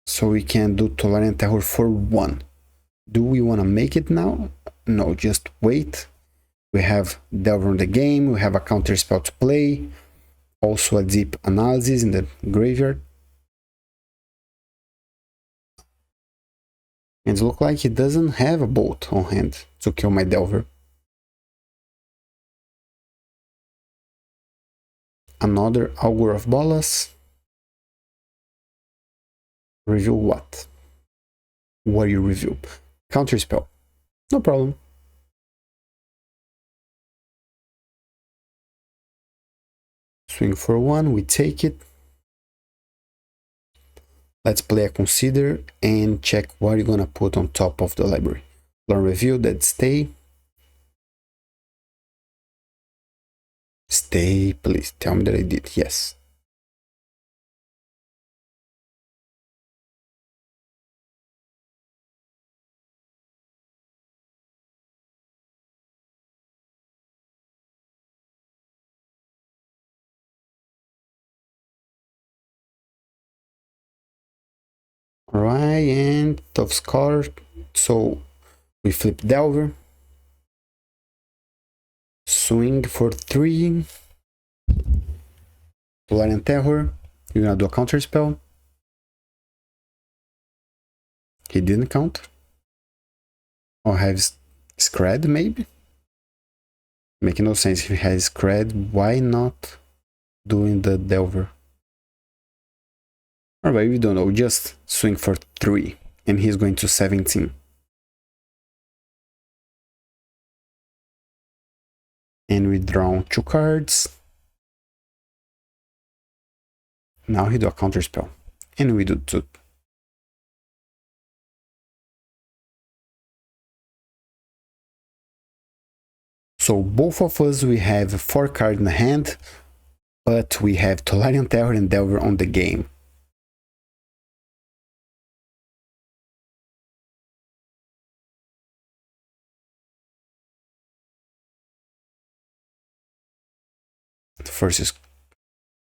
so we can do Tolarian Terror for 1. Do we want to make it now? No, just wait. We have Delver on the game, we have a counter spell to play, also a deep analysis in the graveyard. And it looks like he doesn't have a bolt on hand to kill my Delver. Another Augur of Bolas. Review what? What do you review? Counter spell. No problem. Swing for 1, we take it. Let's play a consider and check what you're gonna put on top of the library. Learn review, that stay. Stay, please. Tell me that I did. Yes. Alright, and tough score. So we flip Delver. Swing for 3. Tolarian Terror. You're gonna do a counter spell. He didn't count. Or have Scred maybe? Making no sense. If he has Scred, why not doing the Delver? Alright, we don't know, just swing for 3, and he's going to 17. And we draw 2 cards. Now he do a counter spell, and we do 2. So both of us, we have 4 cards in the hand, but we have Tolarian Terror and Delver on the game. First is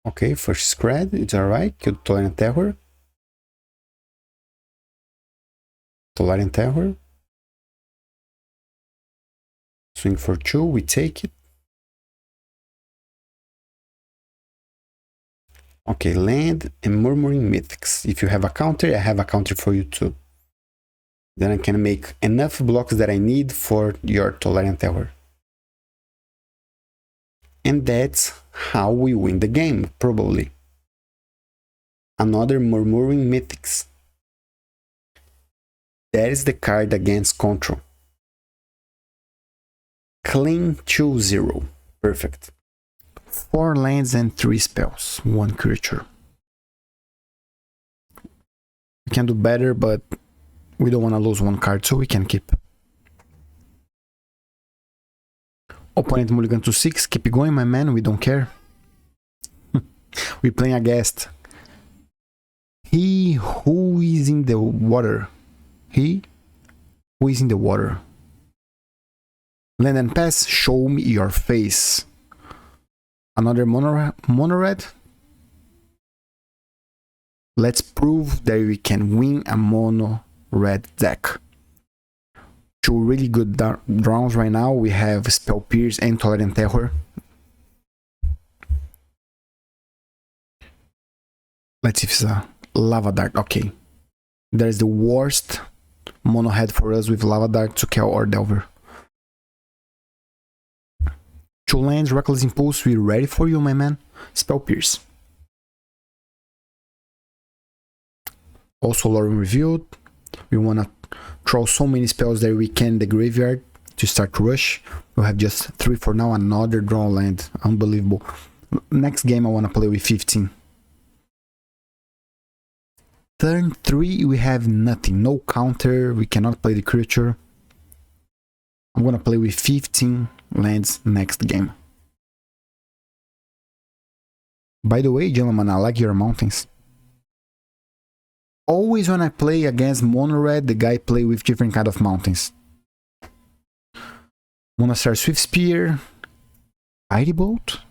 okay, first Scred, it's alright. Kill Tolarian Terror. Tolarian Terror. Swing for 2, we take it. Okay, land and Murmuring Mythics. If you have a counter, I have a counter for you too. Then I can make enough blocks that I need for your Tolarian Terror. And that's how we win the game, probably. Another Murmuring Mythics. That is the card against control. Clean 2-0. Perfect. 4 lands and 3 spells. 1 creature. We can do better, but we don't want to lose 1 card, so we can keep. Opponent mulligan to 6. Keep going, my man. We don't care. We're playing a guest. He who is in the water. He who is in the water. Land and pass. Show me your face. Another mono red. Let's prove that we can win a mono red deck. 2 really good draws right now. We have Spell Pierce and Tolarian Terror. Let's see if it's a Lava Dart. Okay. There's the worst mono head for us with Lava Dart to kill our Delver. 2 lands, Reckless Impulse. We're ready for you, my man. Spell Pierce. Also, Lorem Revealed. We want to throw so many spells that we can in the graveyard to start rush. We'll have just 3 for now. Another draw land. Unbelievable. Next game I want to play with 15. Turn 3 we have nothing. No counter. We cannot play the creature. I'm gonna play with 15 lands next game. By the way, gentlemen, I like your mountains. Always when I play against mono red, the guy play with different kind of mountains. Monastery Swift Spear, Fiery Bolt?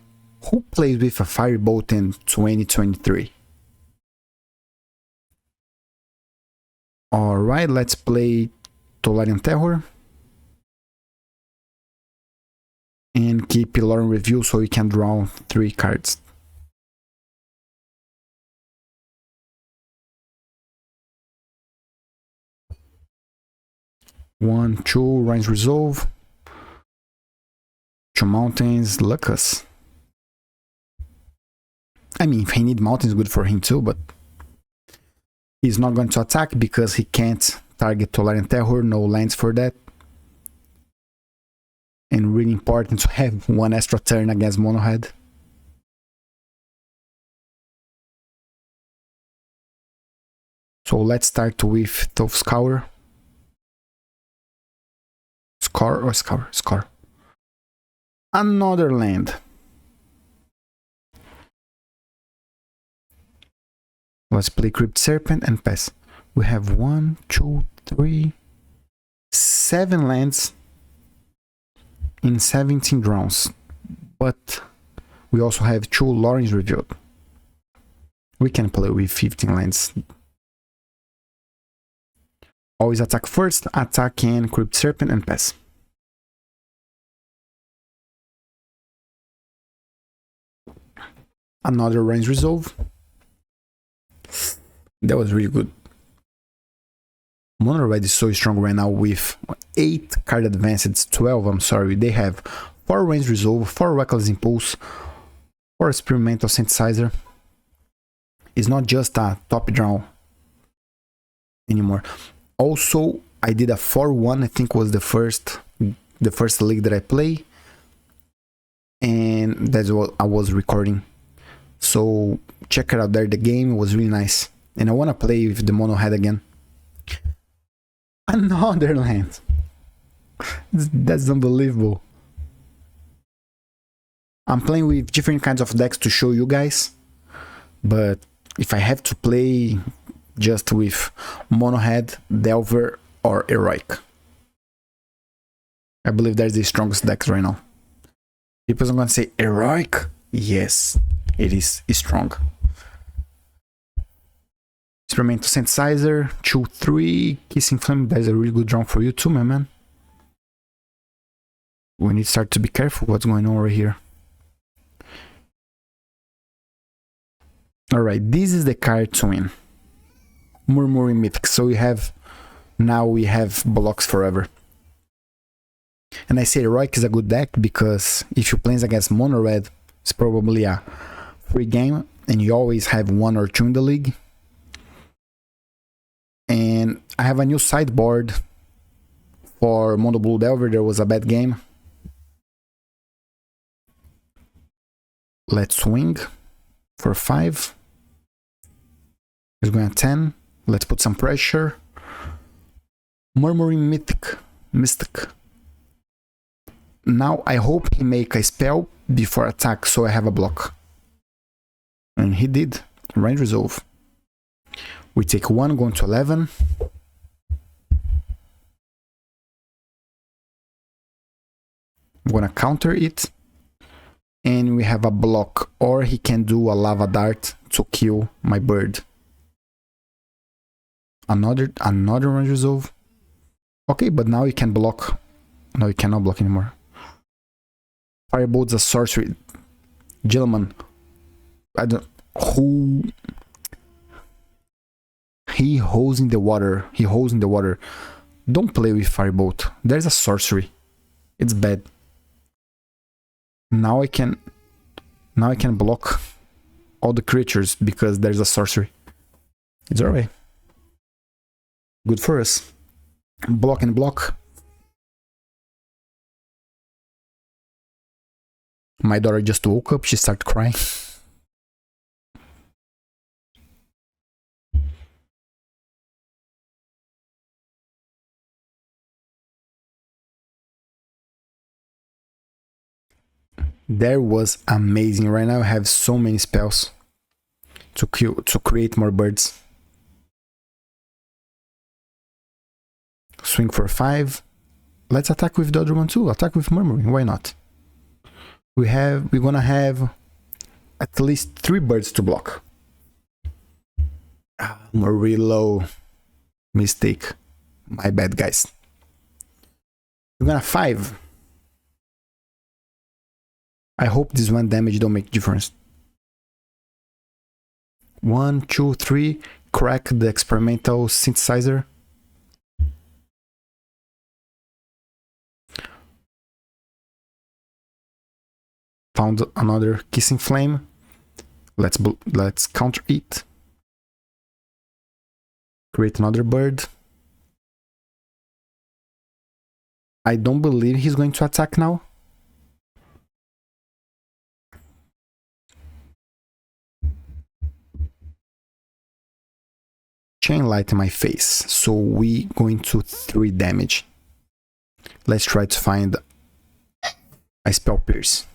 Who plays with a Fiery Bolt in 2023? Alright, let's play Tolarian Terror. And keep Lorem Review so we can draw 3 cards. One, two, Rains Resolve. 2 mountains, Lucas. I mean, if he need mountains, good for him too, but he's not going to attack because he can't target Tolarian Terror, no lands for that. And really important to have 1 extra turn against mono red. So let's start with Tough Scour. Score. Another land. Let's play Crypt Serpent and pass. We have 1, 2, 3, 7 lands in 17 draws. But we also have 2 Lorens revealed. We can play with 15 lands. Always attack first, attack and Crypt Serpent and pass. Another Rains Resolve. That was really good. Mono red is so strong right now with 8 card advanced, 12, I'm sorry. They have 4 Rains Resolve, 4 Reckless Impulse, 4 Experimental Synthesizer. It's not just a top draw anymore. Also, I did a 4-1, I think was the first league that I play. And that's what I was recording. So check it out there, the game was really nice. And I want to play with the mono head again. Another land. That's unbelievable. I'm playing with different kinds of decks to show you guys. But if I have to play just with mono head, Delver or Heroic, I believe that's the strongest decks right now. People are going to say Heroic. Yes, it is strong. Experimental Synthesizer, 2-3, Kissing Flame. That's a really good draw for you too, my man. We need to start to be careful what's going on right here. Alright, this is the card to win. Murmuring Mythic. So now we have blocks forever. And I say Heroic is a good deck because if you play against mono red, it's probably a free game and you always have 1 or 2 in the league. And I have a new sideboard for Mono Blue Delver. There was a bad game. Let's swing for 5. He's going at 10. Let's put some pressure. Murmuring Mystic. Now I hope he make a spell before attack so I have a block. And he did. Range Resolve. We take 1 going to 11. I'm gonna counter it. And we have a block. Or he can do a Lava Dart to kill my bird. Another Range Resolve. Okay, but now you can block. No, you cannot block anymore. Firebolt's a sorcery. Gentlemen, I don't... Who... He holds in the water. Don't play with Firebolt. There's a sorcery. It's bad. Now I can block all the creatures because there's a sorcery. It's alright. Good for us. Block and block. My daughter just woke up. She started crying. That was amazing. Right now I have so many spells to create more birds. Swing for 5. Let's attack with the other one too. Attack with Murmuring. Why not? We're gonna have at least 3 birds to block. We're really low. Mistake. My bad, guys. We're gonna 5. I hope this 1 damage don't make difference. 1, 2, 3. Crack the experimental synthesizer. Found another Kissing Flame. Let's counter it. Create another bird. I don't believe he's going to attack now. Chain Light in my face. So we going to 3 damage. Let's try to find a Spell Pierce.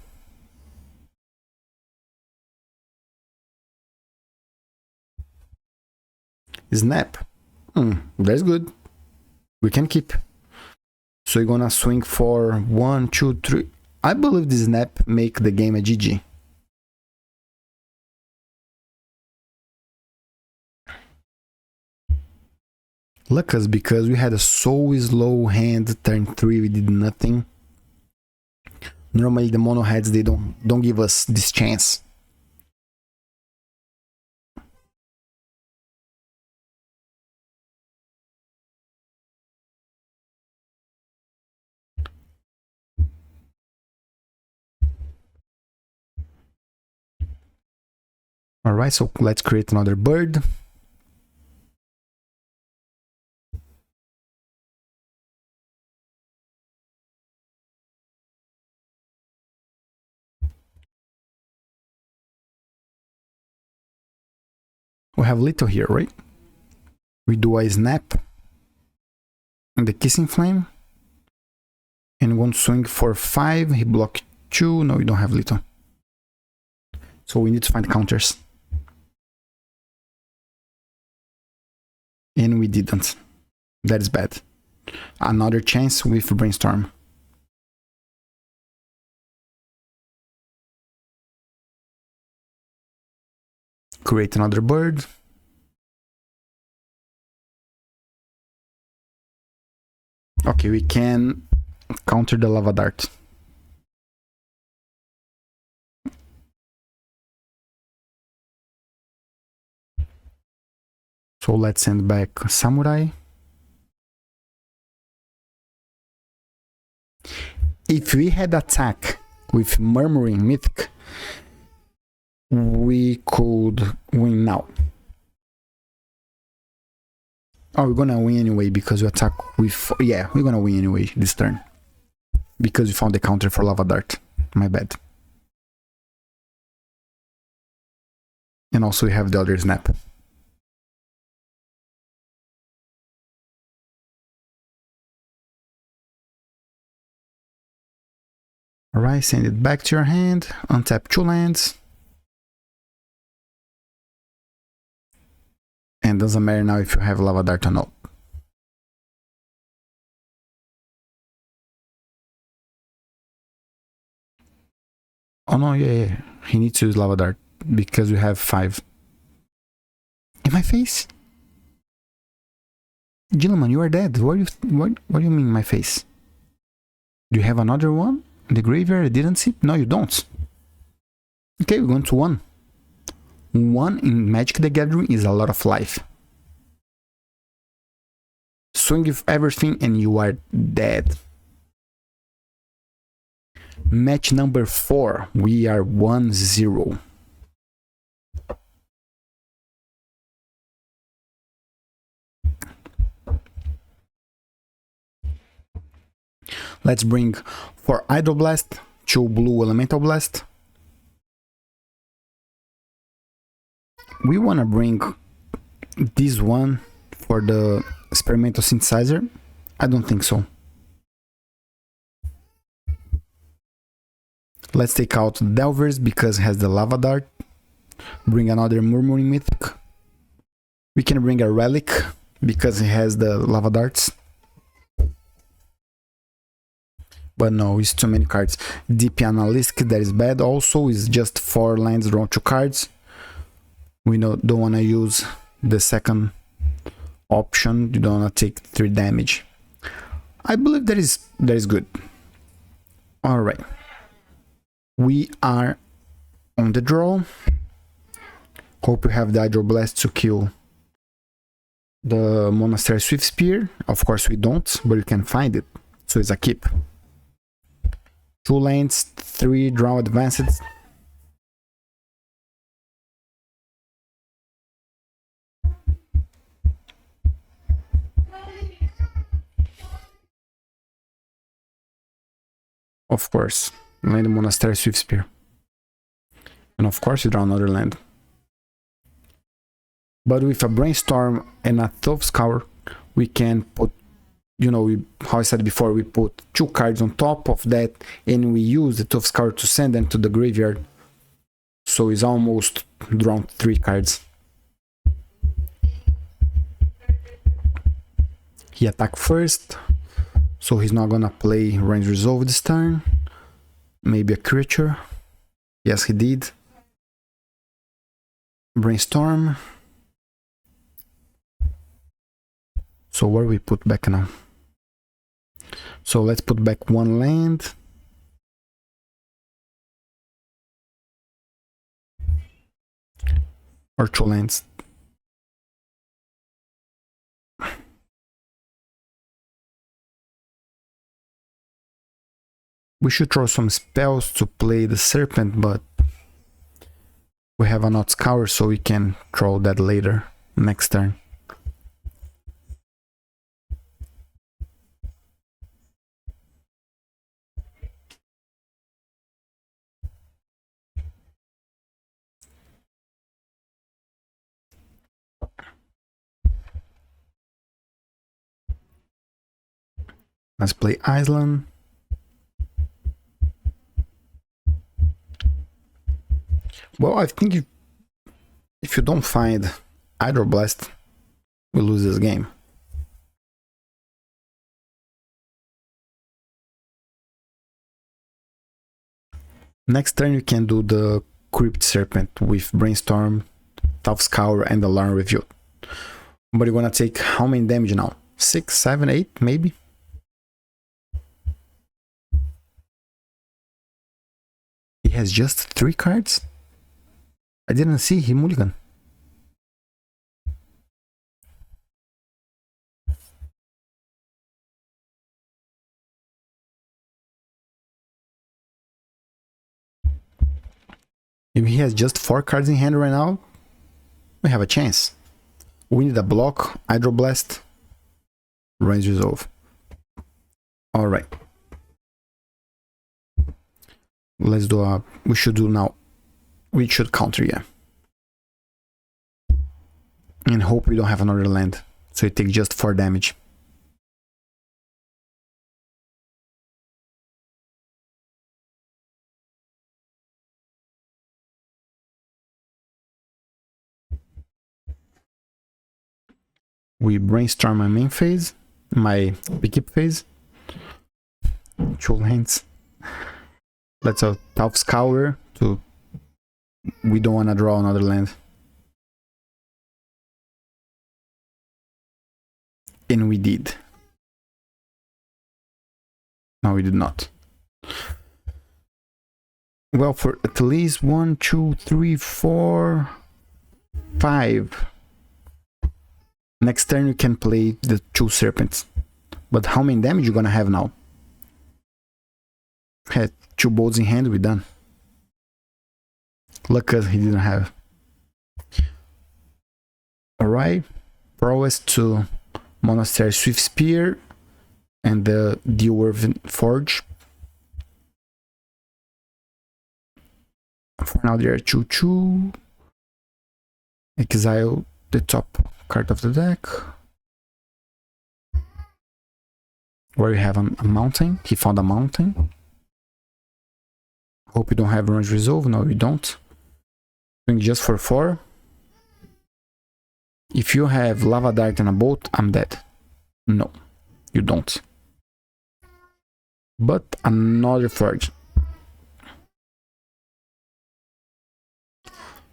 Snap. That's good. We can keep. So you're gonna swing for 1, 2, 3. I believe this snap make the game a GG. Luck us because we had a so slow hand. Turn 3 we did nothing. Normally the mono heads they don't give us this chance. Alright, so let's create another bird. We have little here, right? We do a snap and the Kissing Flame. And one swing for 5. He blocked 2. No, we don't have little. So we need to find counters. And we didn't. That is bad. Another chance with Brainstorm. Create another bird. Okay, we can counter the Lava Dart. So let's send back Samurai. If we had attack with Murmuring Mythic, we could win now. Oh, we're gonna win anyway because we attack with... Yeah, we're gonna win anyway this turn. Because we found the counter for Lava Dart. My bad. And also we have the other snap. Alright, send it back to your hand. Untap 2 lands. And doesn't matter now if you have Lava Dart or not. Oh no, yeah. He needs to use Lava Dart because we have 5. In my face? Gentleman, you are dead. What do you mean in my face? Do you have another one? In the graveyard I didn't see? No, you don't. Okay, we're going to 1. 1 in Magic the Gathering is a lot of life. Swing with everything and you are dead. Match number 4. We are 1-0. Let's bring for Idol Blast 2 blue Elemental Blast. We wanna bring this one for the Experimental Synthesizer. I don't think so. Let's take out Delvers because it has the Lava Dart. Bring another Murmuring Mythic. We can bring a Relic because it has the Lava Darts. But no, it's too many cards. Deep Analytic, that is bad. Also, it's just 4 lands, draw 2 cards. We don't want to use the second option. You don't want to take 3 damage. I believe that is good. Alright. We are on the draw. Hope you have the Hydroblast to kill the Monastery Swift Spear. Of course we don't, but you can find it. So it's a keep. 2 lands, 3 draw advanced. Of course, land Monastery Swift Spear. And of course you draw another land. But with a Brainstorm and a Tough Scour, we can put, you know, how I said before, we put 2 cards on top of that and we use the Tough Scour to send them to the graveyard. So it's almost drawn 3 cards. He attacked first, so he's not gonna play Range Resolve this turn. Maybe a creature. Yes, he did. Brainstorm. So where we put back now? So let's put back 1 land. Or 2 lands. We should throw some spells to play the Serpent, but we have a Not Scour, so we can throw that later, next turn. Let's play Island. Well, I think if you don't find Hydroblast, we lose this game. Next turn you can do the Crypt Serpent with Brainstorm, Tough Scour and Alarm Review. But you're gonna take how many damage now? 6, 7, 8 maybe? He has just 3 cards? I didn't see he mulligan. If he has just 4 cards in hand right now, we have a chance. We need a block, Hydroblast, Range Resolve. Alright. Let's do a... we should do now. We should counter, yeah. And hope we don't have another land. So it takes just 4 damage. We Brainstorm my main phase, my pick-up phase. 2 lands. Let's a Tough Scour to... we don't want to draw another land. And we did. No, we did not. Well, for at least 1, 2, 3, 4, 5. Next turn you can play the 2 Serpents. But how many damage you gonna have now? Had 2 bolts in hand, we done. Luck us he didn't have. Alright. Prowess to Monastery Swift Spear and the Dwarven Forge. For now there are 2/2. Exile the top card of the deck. Where you have a mountain. He found a mountain. Hope you don't have range resolve. No, you don't. Doing just for 4. If you have lava dart and a bolt, I'm dead. No, you don't. But another forge.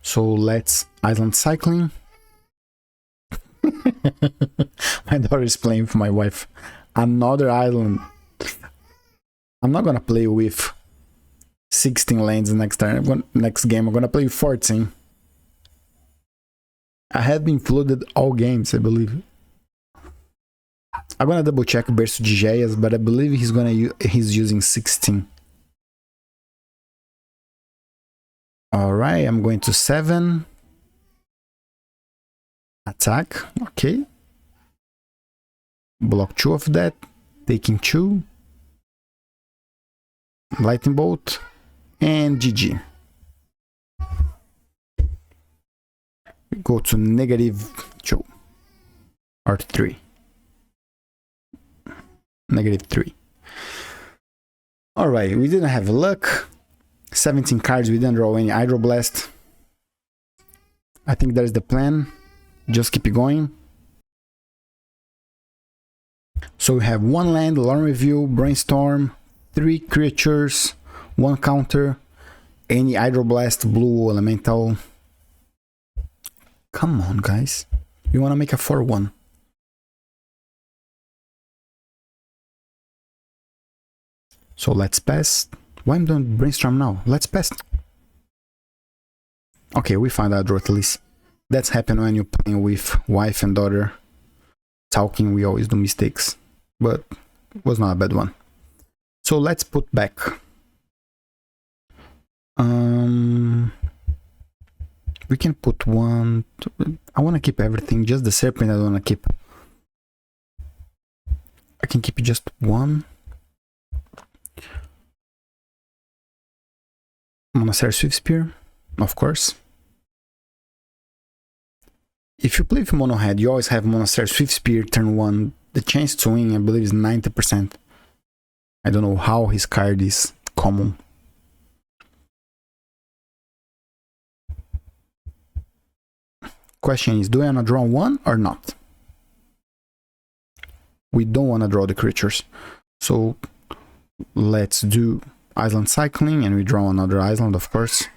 So let's island cycling. My daughter is playing with my wife. Another island. I'm not gonna play with 16 lanes next time. Next game, I'm gonna play with 14. I have been flooded all games, I believe. I'm gonna double check Berço de Geias, but I believe he's using 16. Alright, I'm going to 7. Attack, okay. Block 2 of that, taking 2. Lightning bolt, and GG. Go to -2 or 3. -3. Alright, we didn't have luck. 17 cards, we didn't draw any Hydroblast. I think that is the plan. Just keep it going. So we have 1 land, Alarm Review, Brainstorm, 3 creatures, 1 counter, any Hydroblast, blue, elemental. Come on, guys. You want to make a 4-1. So let's pass. Why am I doing Brainstorm now? Let's pass. Okay, we found out draw at least. That's happen when you're playing with wife and daughter. Talking, we always do mistakes. But it was not a bad one. So let's put back. We can put 1. I want to keep everything. Just the serpent I don't want to keep. I can keep just 1. Monastery Swift Spear, of course. If you play with Mono Head, you always have Monastery Swift Spear turn 1. The chance to win, I believe, is 90%. I don't know how his card is common. Question is, do I want to draw 1 or not? We don't want to draw the creatures. So let's do Island Cycling and we draw another island, of course.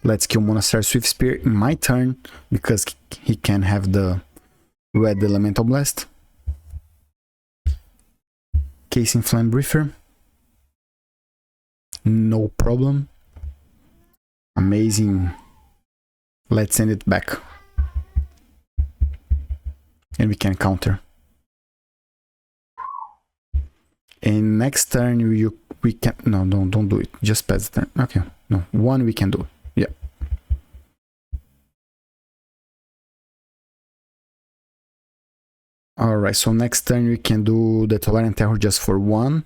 Let's kill Monastery Swift Spear in my turn because he can have the red Elemental Blast. Casing Flame Briefer. No problem. Amazing. Let's send it back. And we can counter. And next turn we can don't do it. Just pass the turn. Okay. No. 1 we can do. Yeah. Alright, so next turn we can do the Tolarian Terror just for 1.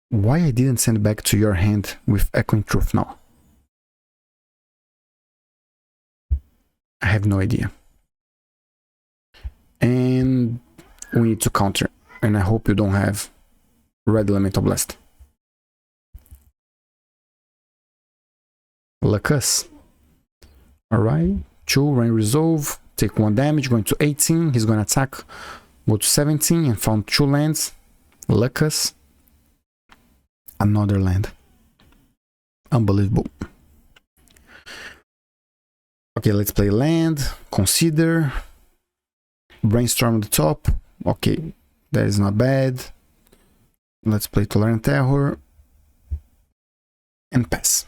Why I didn't send back to your hand with Echoing Truth now? I have no idea. And we need to counter. And I hope you don't have red Elemental Blast. Luck us. Alright. 2, Rain Resolve. Take 1 damage. Going to 18. He's going to attack. Go to 17 and found 2 lands. Luck us. Another land. Unbelievable. Okay, let's play land. Consider. Brainstorm at the top. Okay, that is not bad. Let's play Tolarian Terror. And pass.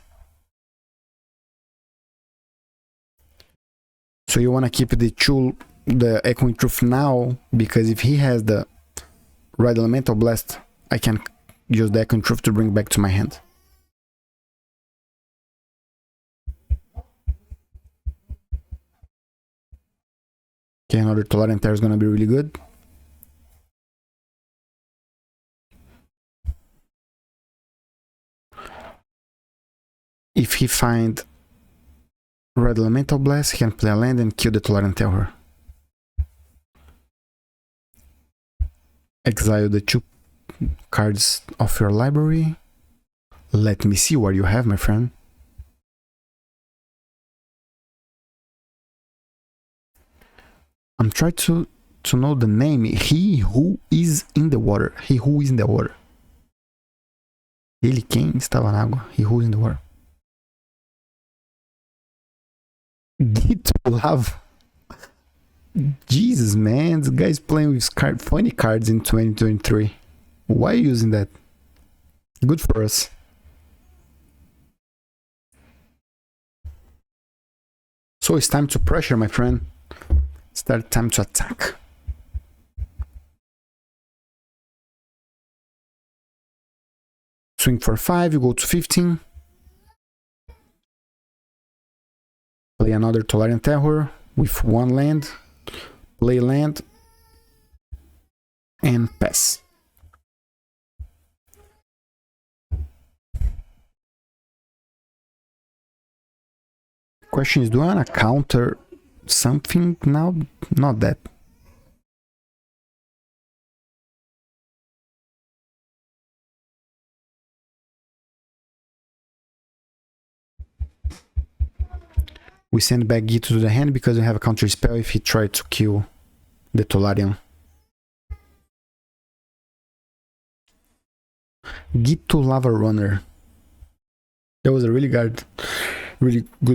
So you want to keep the Echoing Truth now, because if he has the red Elemental Blast, I can use the Echoing Truth to bring back to my hand. Okay, another Tolarian Terror is going to be really good. If he find red Elemental Blast, he can play a land and kill the Tolarian Terror. Exile the 2 cards of your library. Let me see what you have, my friend. I'm trying to know the name. He who is in the water. He who is in the water. Ele quem estava na água. He who is in the water. Get to love. Jesus, man. This guy's playing with funny cards in 2023. Why are you using that? Good for us. So it's time to pressure, my friend. It's time to attack. Swing for 5, you go to 15. Play another Tolarian Terror with 1 land. Play land. And pass. Question is, do I want to counter something now? Not that. We send back Gito to the hand because we have a counter spell if he tried to kill the Tolarian. Gito Lava Runner. That was a really good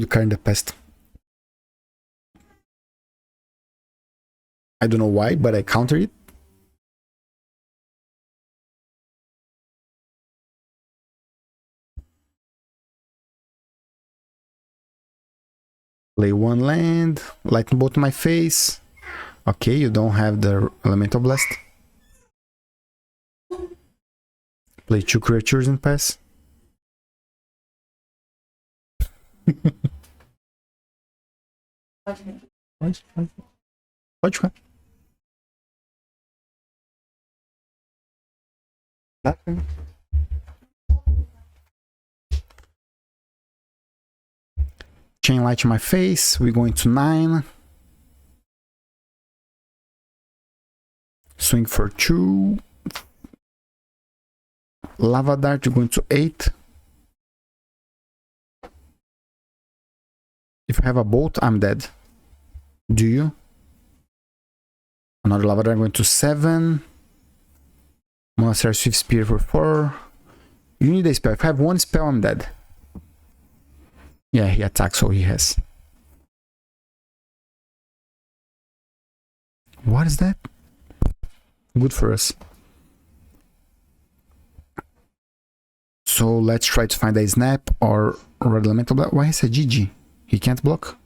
card in the past. I don't know why, but I countered it. Play 1 land, lightning bolt to my face. Okay, you don't have the elemental blast. Play 2 creatures and pass. Pode ficar. Chain light to my face. We're going to 9. Swing for 2. Lava dart, you're going to 8. If I have a bolt, I'm dead. Do you? Another lava dart going to 7. Monastery Swift Spear for 4. You need a spell. If I have 1 spell, I'm dead. Yeah, he attacks, so he has. What is that? Good for us. So let's try to find a snap or red elemental block. Why is a GG? He can't block?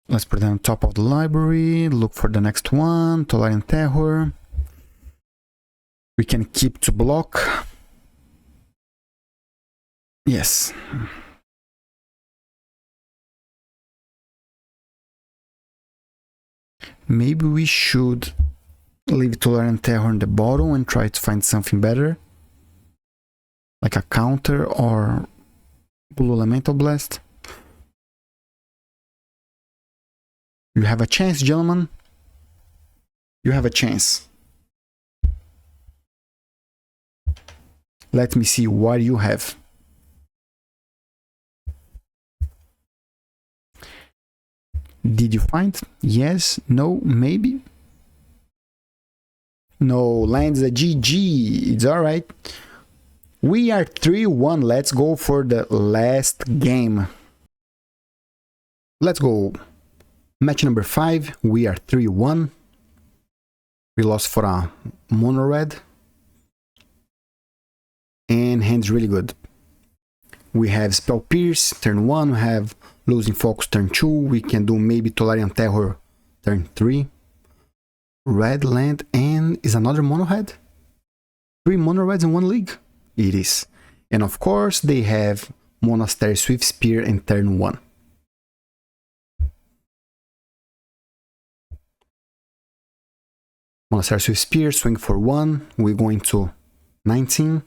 Let's put them on top of the library. Look for the next one. Tolarian Terror. We can keep to block. Yes. Maybe we should leave Tolarian Terror in the bottom and try to find something better. Like a counter or Blue Elemental Blast. You have a chance, gentlemen. You have a chance. Let me see what you have. Did you find? Yes, no, maybe? No, lands a GG. It's alright. We are 3-1. Let's go for the last game. Let's go. Match number 5. We are 3-1. We lost for a mono red. And hand's really good. We have Spell Pierce, turn 1. We have Losing Focus, turn 2. We can do maybe Tolarian Terror, turn 3. Red land and is another mono red? 3 mono reds in 1 league? It is. And of course they have Monastery Swift Spear in turn 1. Monastery Swift Spear, swing for 1. We're going to 19.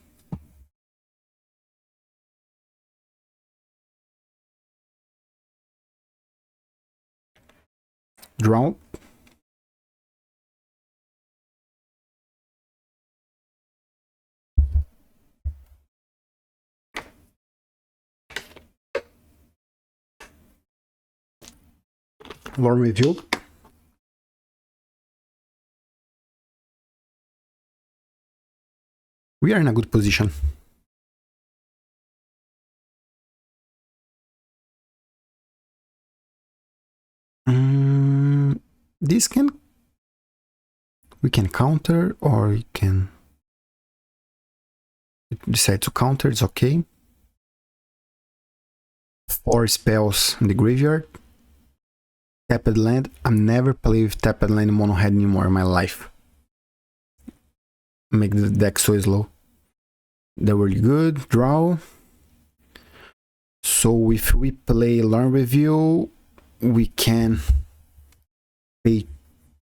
Draw. Lore review. We are in a good position. This we can counter, or we can decide to counter, it's okay. 4 spells in the graveyard. Tapped land. I've never played with tapped land in mono head anymore in my life. Make the deck so slow. They're really good. Draw. So if we play Learn Review, we can pay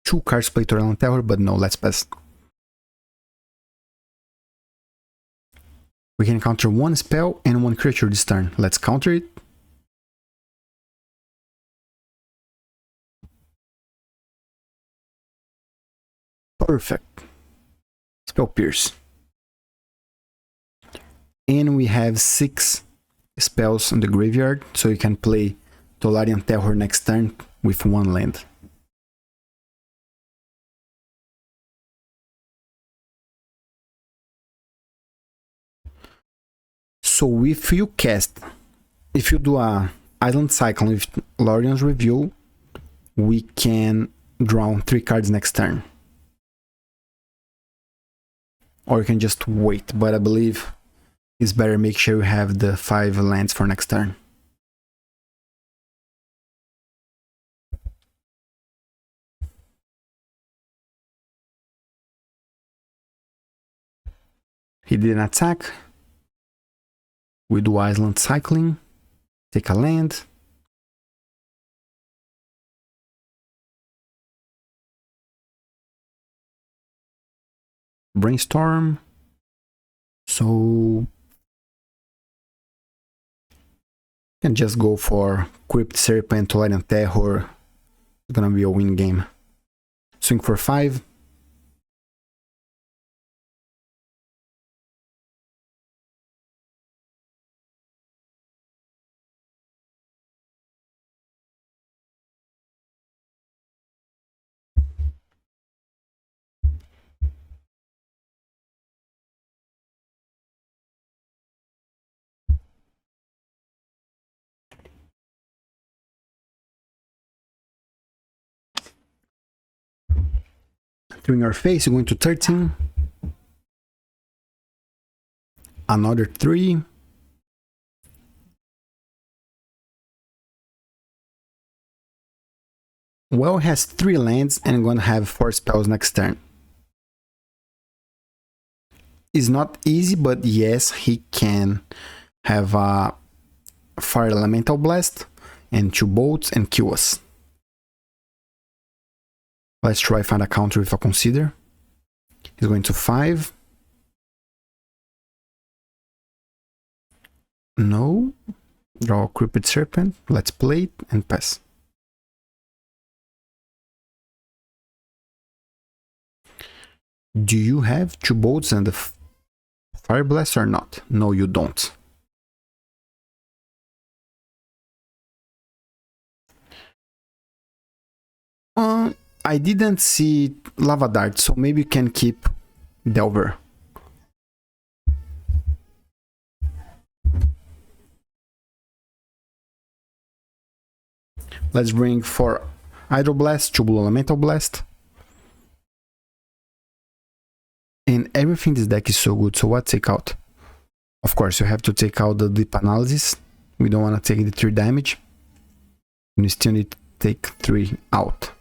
2 cards, play Tolarian Terror, but no, let's pass. We can counter 1 spell and 1 creature this turn. Let's counter it. Perfect. Spell Pierce. And we have 6 spells on the graveyard, so you can play Tolarian Terror next turn with 1 land. So if you do a Island Cyclone with Lorian's Review, we can draw 3 cards next turn. Or you can just wait, but I believe it's better make sure you have the 5 lands for next turn. He did an attack. We do Island Cycling. Take a land. Brainstorm. So you can just go for Crypt Serpent, Tolarian Terror. It's gonna be a win game. Swing for 5. In our face, you're going to 13. Another 3. Well, has 3 lands and I'm going to have 4 spells next turn. It's not easy, but yes, he can have a Fire Elemental Blast and 2 bolts and kill us. Let's try find a counter with a Consider. He's going to 5. No. Draw a Cryptid Serpent. Let's play it and pass. Do you have 2 bolts and the Fire Blast or not? No, you don't. I didn't see Lava Dart, so maybe you can keep Delver. Let's bring 4 Hydro Blast, 2 Blue Elemental Blast. And everything this deck is so good, so what take out? Of course, you have to take out the Deep Analysis. We don't want to take the 3 damage. And you still need to take 3 out.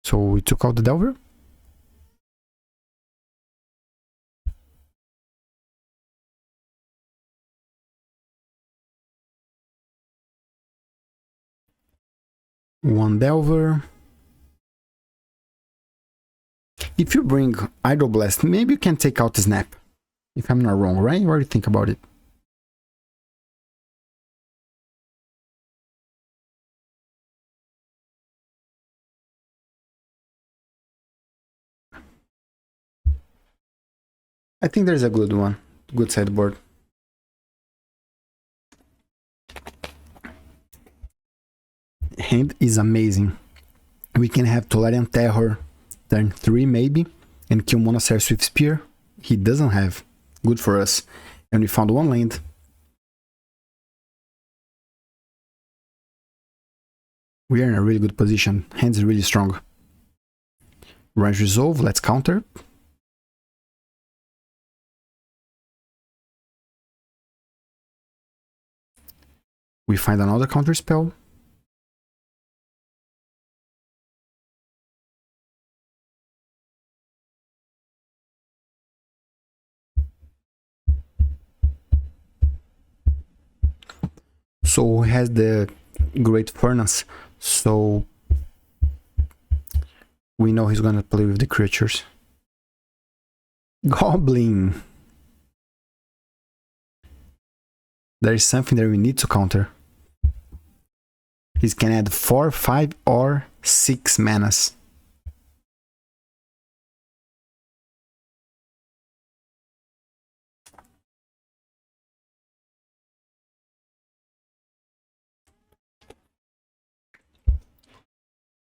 So we took out the Delver. One Delver. If you bring Hydro Blast, maybe you can take out the Snap. If I'm not wrong, right? What do you think about it? I think there's a good one. Good sideboard. hand is amazing. We can have Tolarian Terror turn 3 maybe, and kill Monastery Swift Spear. He doesn't have. Good for us. And we found one land. We are in a really good position. Hand is really strong. Range Resolve, let's counter. We find another counter spell. So he has the Great Furnace, so we know he's gonna play with the creatures. Goblin! There is something that we need to counter. He can add 4, 5 or 6 manas.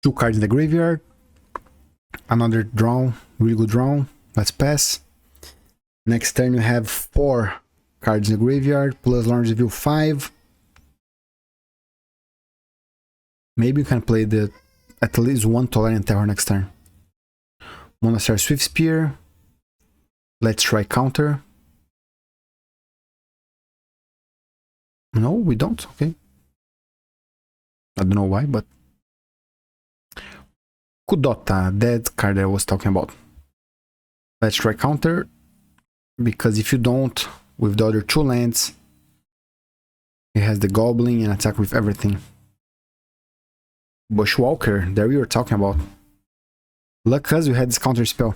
Two cards in the graveyard. Another draw, really good draw. Let's pass. Next turn we have 4 cards in the graveyard, plus Lawrence Reveal 5. Maybe you can play at least one Tolarian Terror next turn. Monastery Swift Spear. Let's try counter. No, we don't. Okay. I don't know why, but Kudota, that card I was talking about. Let's try counter, because if you don't, with the other 2 lands, he has the Goblin and attack with everything. Bushwalker, there we were talking about. Luck us, we had this counter spell.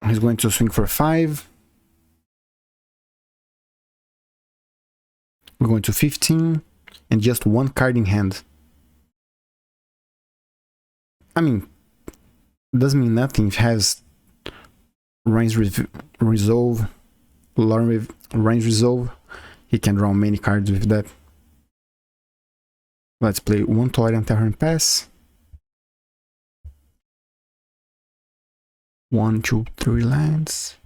He's going to swing for 5. We're going to 15, and just 1 card in hand. I mean, it doesn't mean nothing. It has Range Resolve, Range Resolve. He can draw many cards with that. Let's play 1 Tolarian Terror and pass. 1, 2, 3 lands.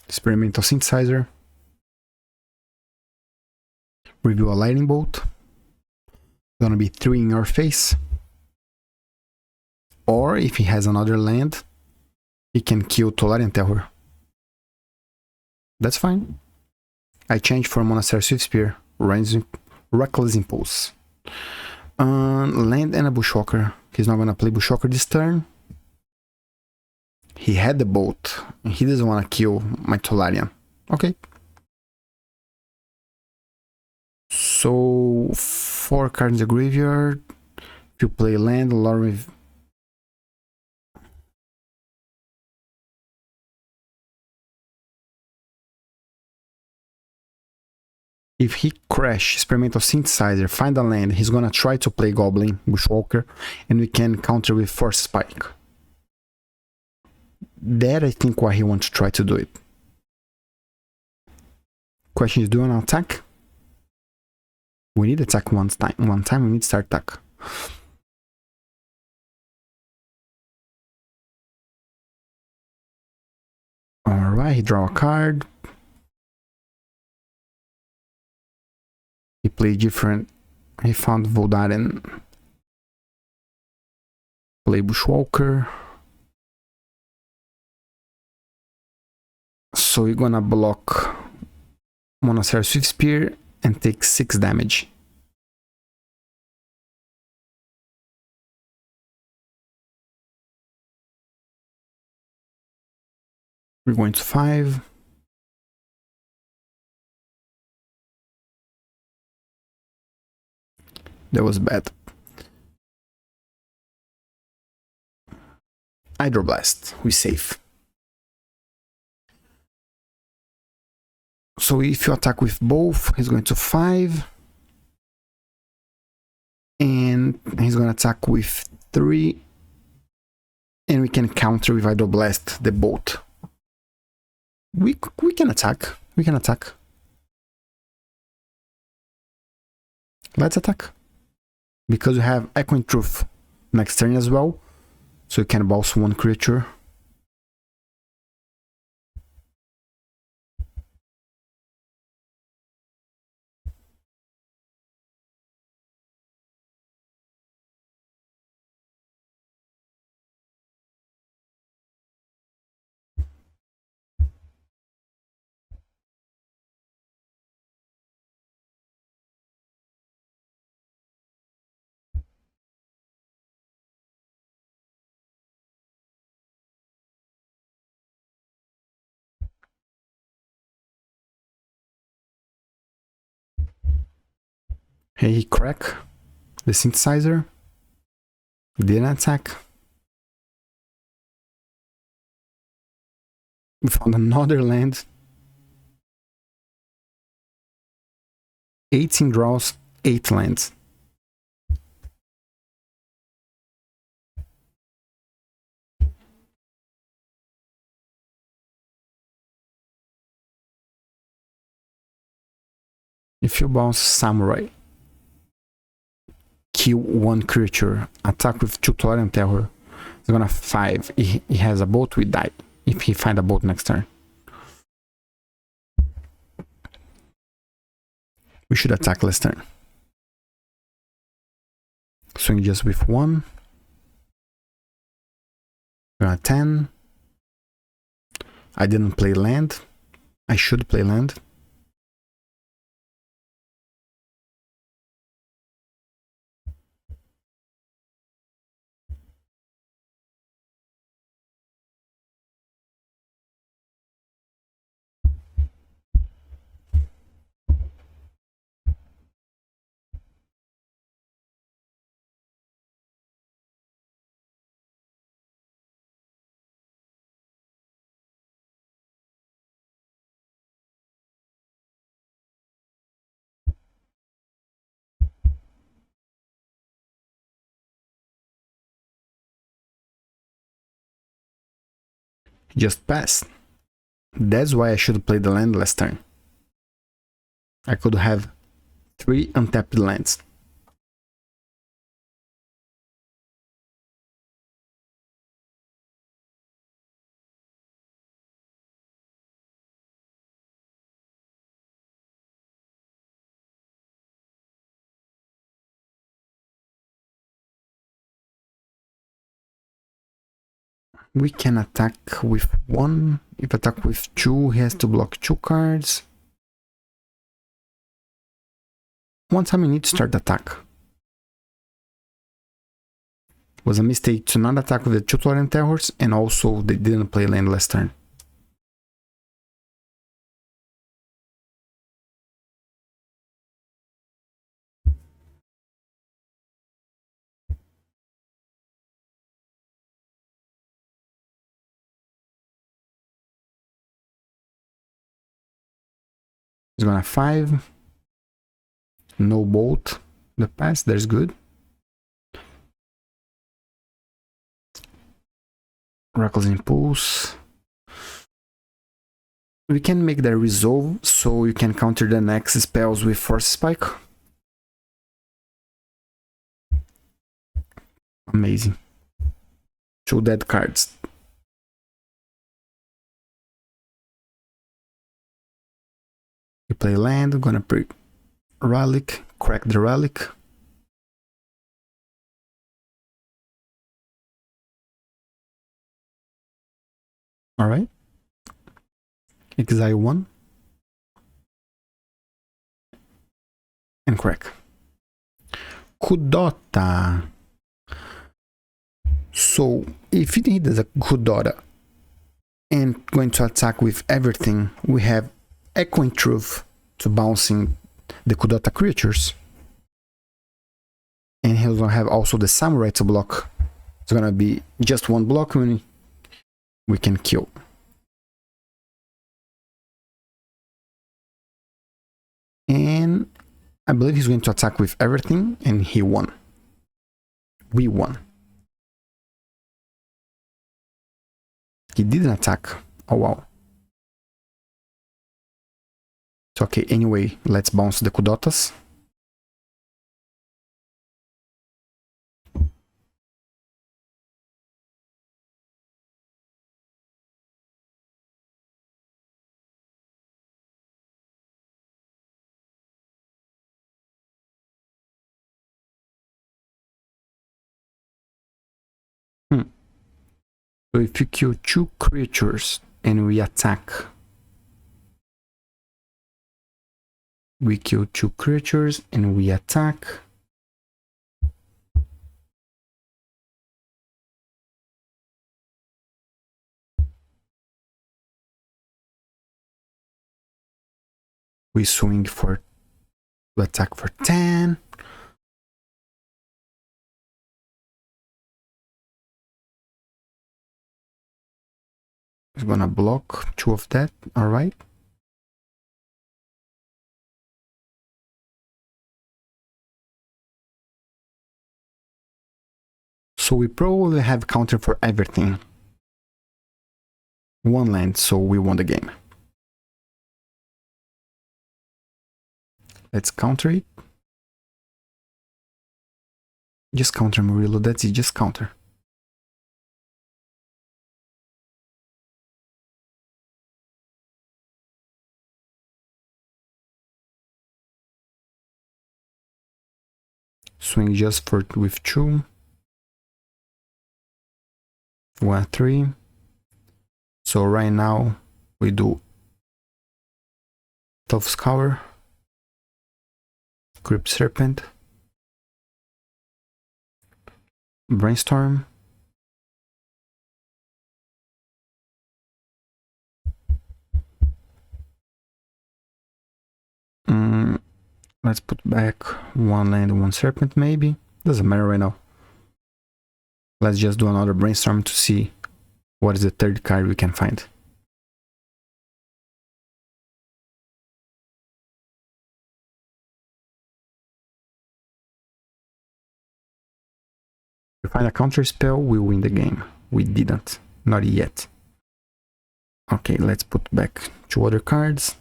Experimental Synthesizer. Reveal a Lightning Bolt. Gonna be 3 in your face. Or if he has another land, he can kill Tolarian Terror. That's fine. I changed for Monastery Swift Spear. Reckless Impulse. Land and a Bushwalker. He's not gonna play Bushwalker this turn. He had the bolt. And he doesn't wanna kill my Tolarian. Okay. So 4 cards in the graveyard. If you play land, Lawrence. If he crash Experimental Synthesizer, find a land, he's gonna try to play Goblin, Bushwalker, and we can counter with Force Spike. That I think why he wants to try to do it. Question is, do you want to attack? We need attack one time we need to start attack. Alright, he draw a card. He played different. He found Voldaren. Play Bushwalker. So we're gonna block Monastery Swift Spear and take 6 damage. We're going to 5. That was bad. Hydroblast, we save. So if you attack with both, he's going to 5. And he's going to attack with 3. And we can counter with Hydroblast the bolt. We can attack. we can attack. Let's attack. Because you have Echoing Truth next turn as well, so you can bounce one creature. Hey, he crack the synthesizer. Didn't attack. We found another land. 18 draws, 8 lands. If you bounce Samurai, kill one creature, attack with 2 Tolarian Terror, it's gonna 5. He has a boat, we die. If he find a boat next turn. We should attack last turn. Swing just with 1. We're at 10. I didn't play land. I should play land. Just passed. That's why I should play the land last turn. I could have 3 untapped lands. We can attack with 1. If attack with 2, he has to block 2 cards. One time we need to start the attack. Was a mistake to not attack with the 2 Tolarian Terrors, and also they didn't play land last turn. He's gonna 5. No bolt. The pass, there's good. Reckless Impulse. We can make the resolve so you can counter the next spells with Force Spike. Amazing. 2 dead cards. You play land, gonna pick Relic, crack the Relic. Alright. Exile 1. And crack. Kudota. So, if it needs a Kudota and going to attack with everything, we have Echoing Truth to bouncing the Kudota creatures. And he'll gonna have also the Samurai to block. It's gonna be just 1 block when we can kill. And I believe he's going to attack with everything, and he won. We won. He didn't attack. Oh wow. So, okay, anyway, let's bounce the Kudotas. So if you kill 2 creatures and we attack, we kill 2 creatures and we attack, we swing for to attack for 10. It's gonna block 2 of that, alright. So we probably have counter for everything. 1 land, so we won the game. Let's counter it. Just counter, Murillo, that's it, just counter. Swing just for with 2. 1, 3. So right now we do Tough Scour, Crypt Serpent, Brainstorm, let's put back 1 land, 1 Serpent maybe, doesn't matter right now. Let's just do another Brainstorm to see what is the 3rd card we can find. If we find a counter spell, we win the game. We didn't, not yet. Okay, let's put back 2 other cards.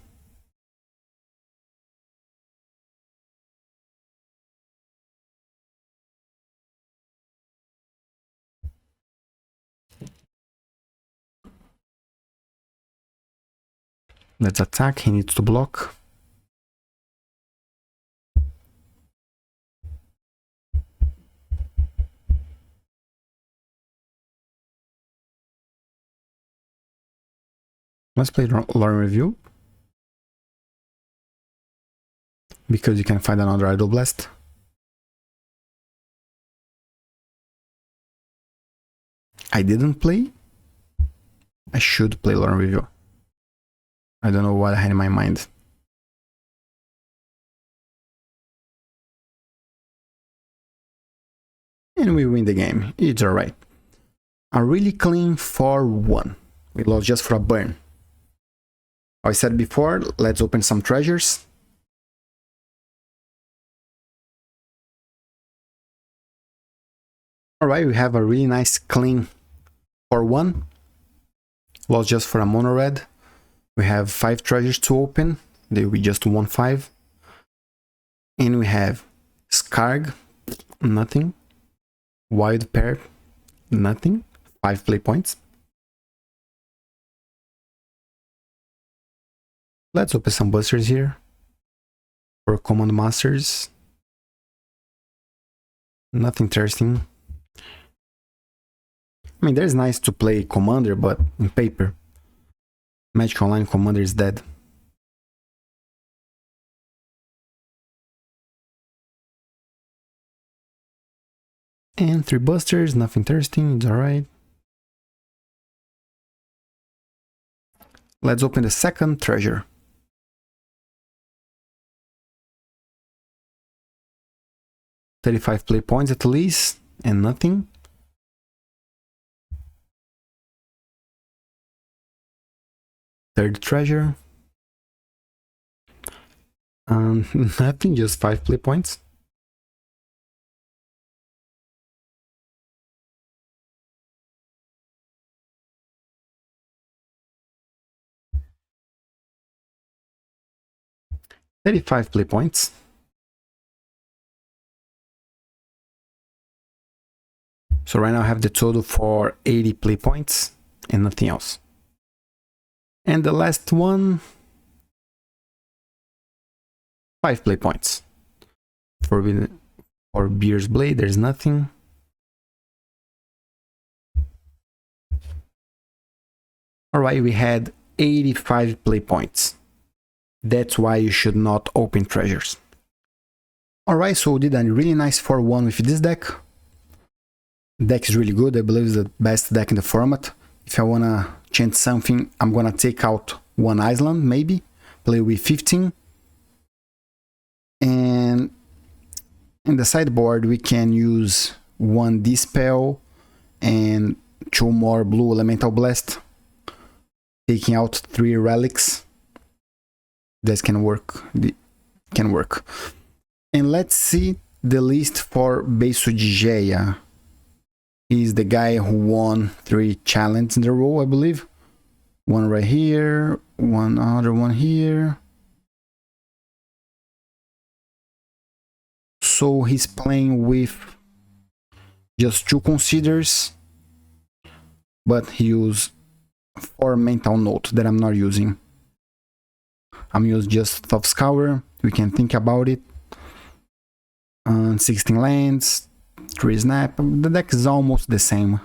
Let's attack, he needs to block. Let's play Lore Review, because you can find another Idol Blast. I didn't play. I should play Lore Review. I don't know what I had in my mind. And we win the game. It's alright. A really clean 4-1. We lost just for a burn. I said before, let's open some treasures. Alright, we have a really nice clean 4-1. Lost just for a mono red. We have 5 treasures to open. We just won 5. And we have Skarg, nothing. Wild Pair, nothing. 5 play points. Let's open some busters here. For Command Masters. Nothing interesting. I mean, there's nice to play Commander, but in paper, Magic Online Commander is dead. And 3 busters, nothing interesting, it's alright. Let's open the second treasure. 35 play points at least, and nothing. Third treasure. Nothing, just 5 play points. 35 play points. So right now I have the total for 80 play points and nothing else. And the last one, 5 play points. For Beer's Blade, there's nothing. Alright, we had 85 play points. That's why you should not open treasures. Alright, so we did a really nice 4-1 with this deck. Deck is really good. I believe it's the best deck in the format. If I wanna change something, I'm gonna take out one island, maybe. Play with 15. And in the sideboard, we can use one Dispel and 2 more blue Elemental Blast, taking out 3 relics. This can work. And let's see the list for Beisujigeia. He's the guy who won 3 challenges in a row, I believe. One right here, one other one here. So he's playing with just 2 Considers, but he used 4 Mental Note that I'm not using. I'm using just Top Scour. We can think about it. 16 lands, 3 snap. The deck is almost the same.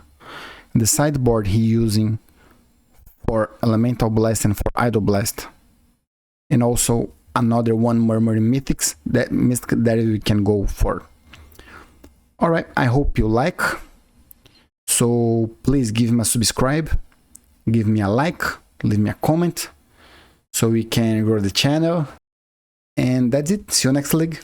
In the sideboard, he using for Elemental Blast and for Idol Blast, and also another one Murmuring Mythics that we can go for. Alright, I hope you like. So please give me a subscribe, give me a like, leave me a comment, so we can grow the channel. And that's it. See you next league.